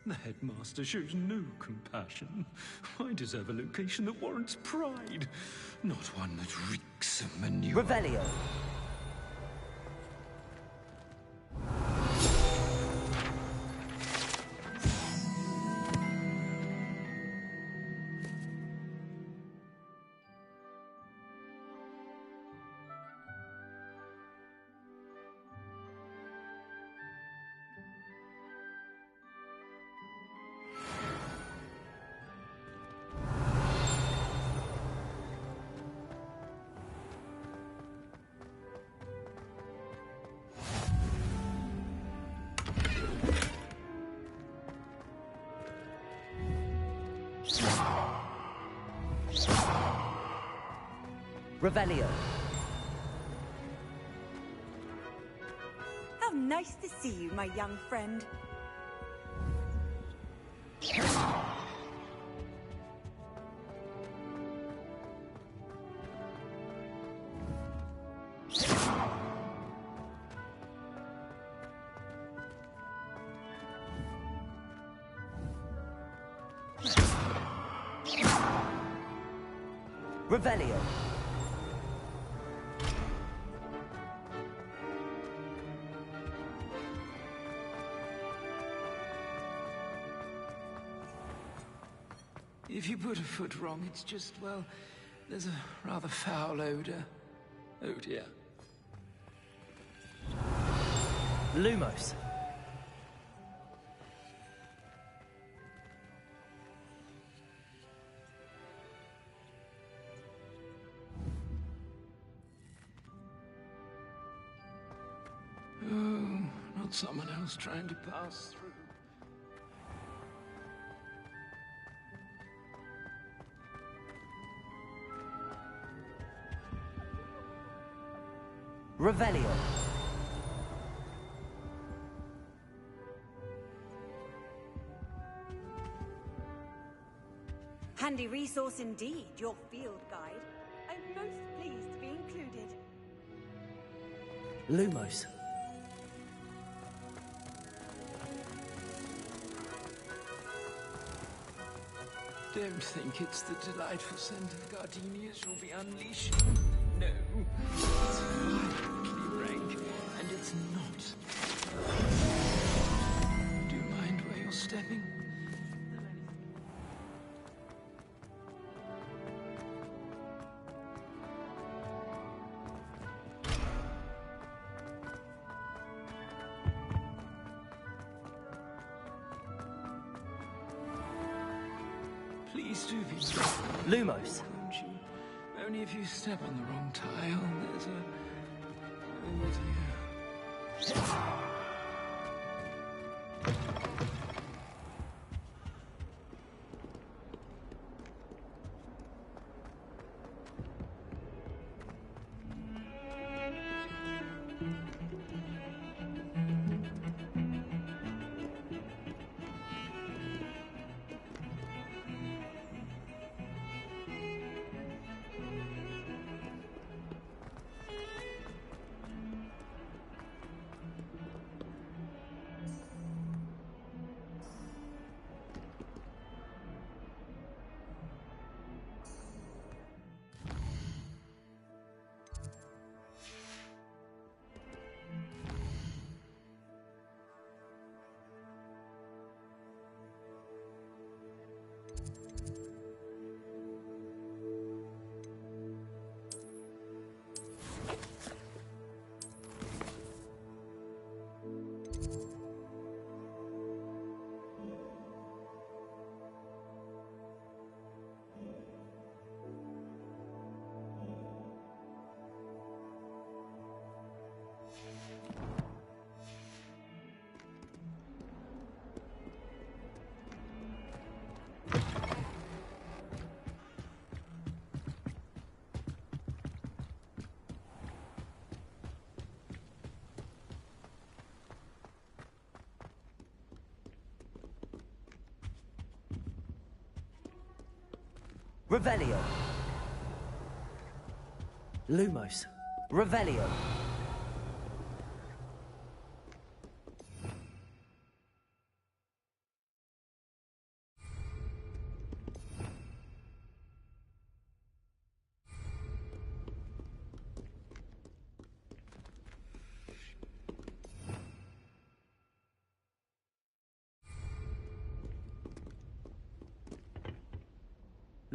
The headmaster shows no compassion. I deserve a location that warrants pride, not one that reeks of manure. Revelio. Revelio. How nice to see you, my young friend. Revelio. If you put a foot wrong, it's just, well, there's a rather foul odor. Oh dear. Lumos. Oh, not someone else trying to pass through. Revelio. Handy resource indeed, your field guide. I'm most pleased to be included. Lumos. Don't think it's the delightful scent of gardenias you'll be unleashing. No, it's violently rank, and it's not. Do you mind where you're stepping? Please do be Lumos. Won't you? Only if you step on the wrong tile, there's a... Oh dear. Revelio. Lumos. Revelio.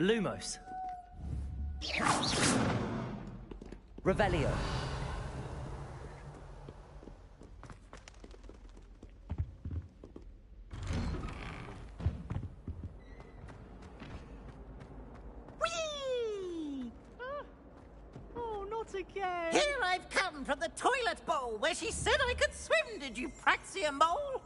Lumos. Revelio. Whee! Oh, not again. Here I've come from the toilet bowl where she said I could swim, did you praxia mole?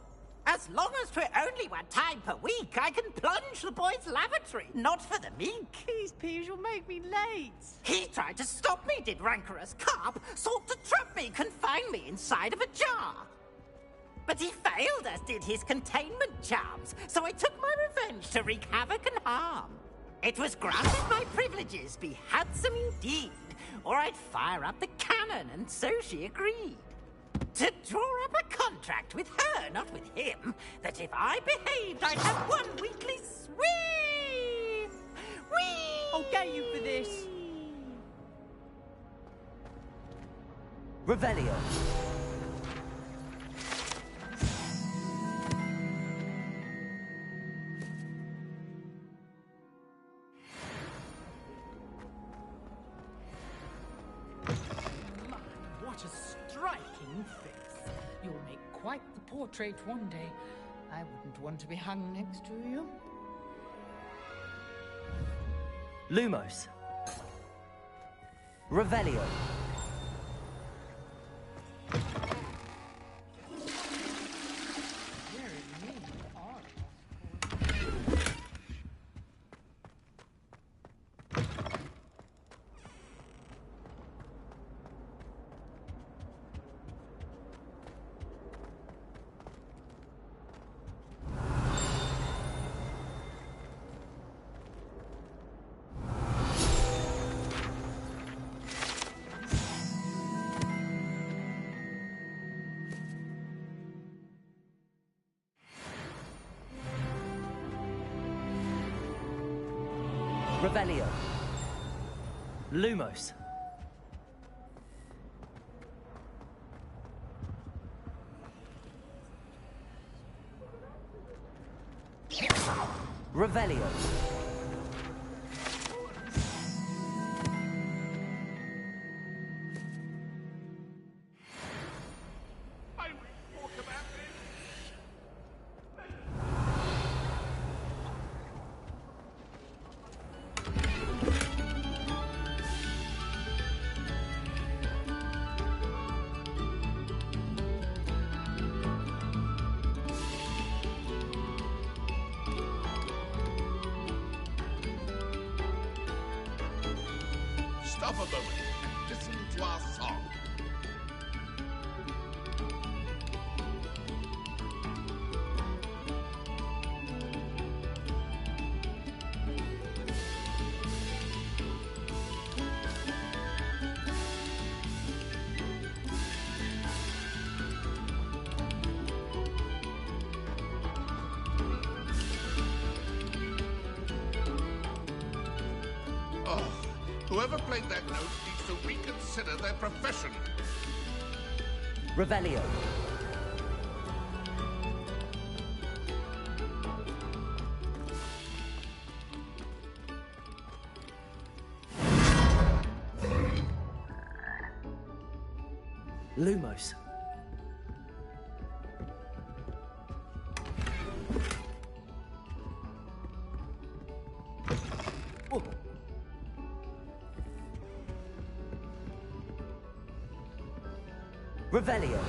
As long as 'twere only one time per week, I can plunge the boy's lavatory, not for the meek. These peas will make me late. He tried to stop me, did rancorous carp, sought to trap me, confine me inside of a jar. But he failed, as did his containment charms, so I took my revenge to wreak havoc and harm. It was granted my privileges be handsome indeed, or I'd fire up the cannon, and so she agreed. To draw up a contract with her, not with him, that if I behaved, I'd have one weekly swim! Whee! I'll get you for this. Revelio. What a striking face. You'll make quite the portrait one day. I wouldn't want to be hung next to you. Lumos. Revelio. Revelio. Lumos. Revelio. Stop a moment and listen to our song. Oh, whoever played that note needs to reconsider their profession. Revelio. Lumos. Oh. Revelio.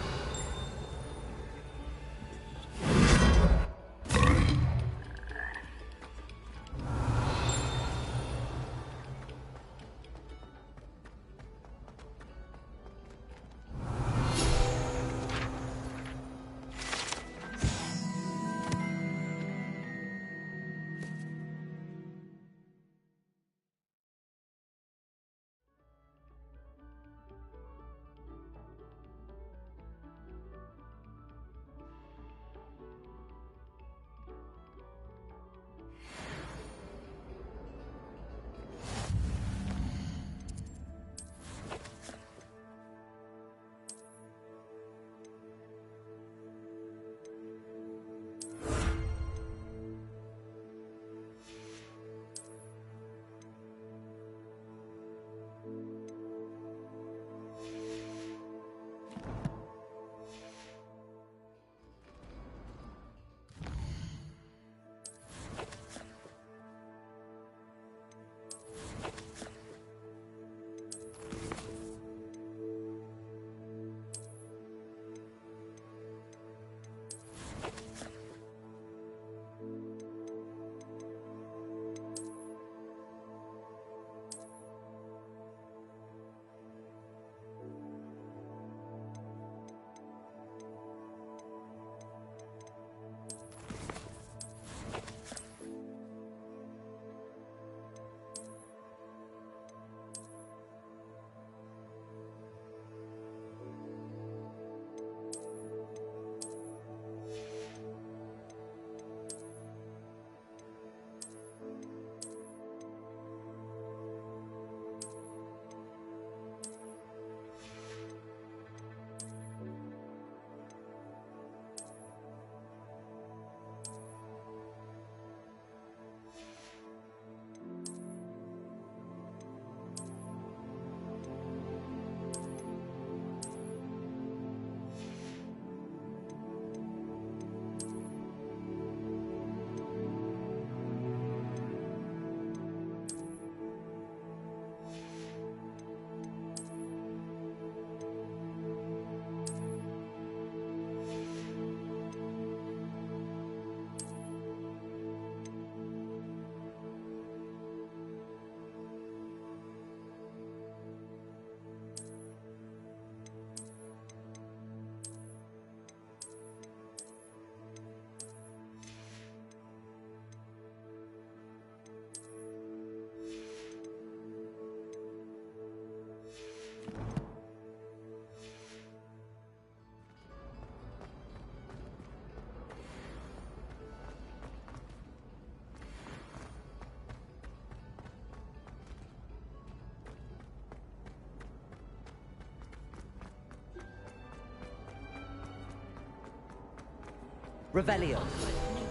Revelio.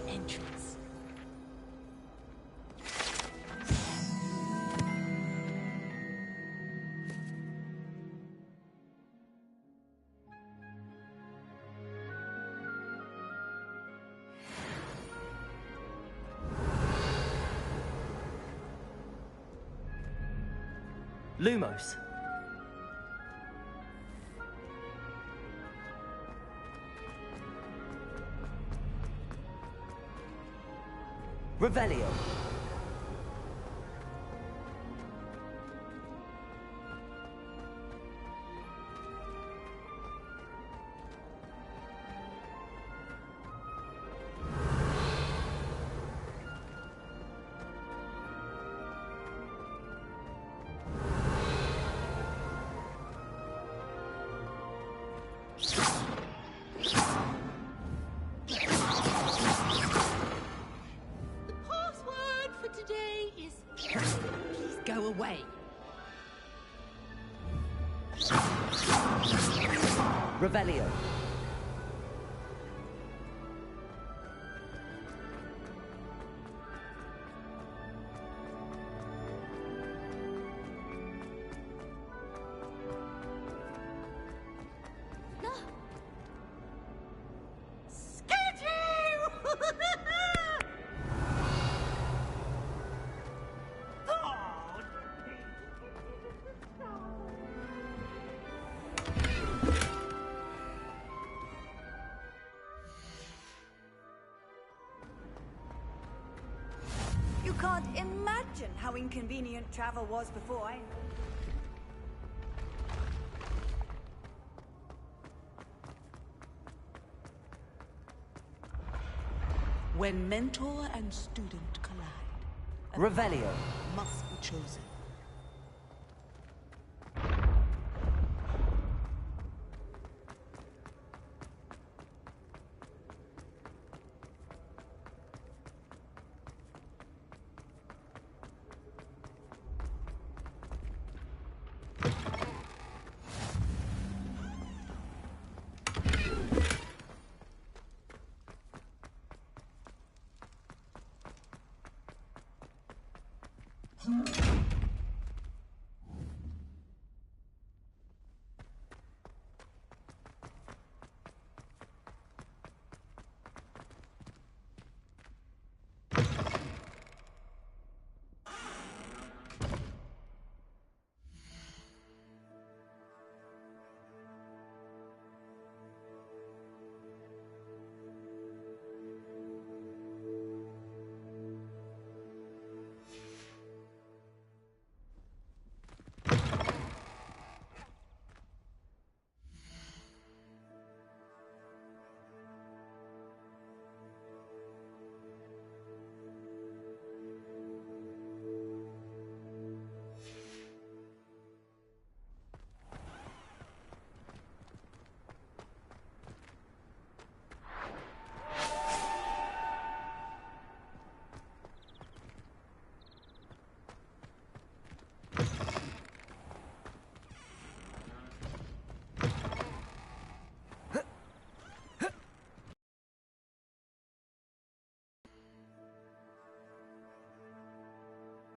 New entrance. Lumos. Revelio. Go away. Revelio. You can't imagine how inconvenient travel was before I... When mentor and student collide, a Revelio. path must be chosen. Hmm.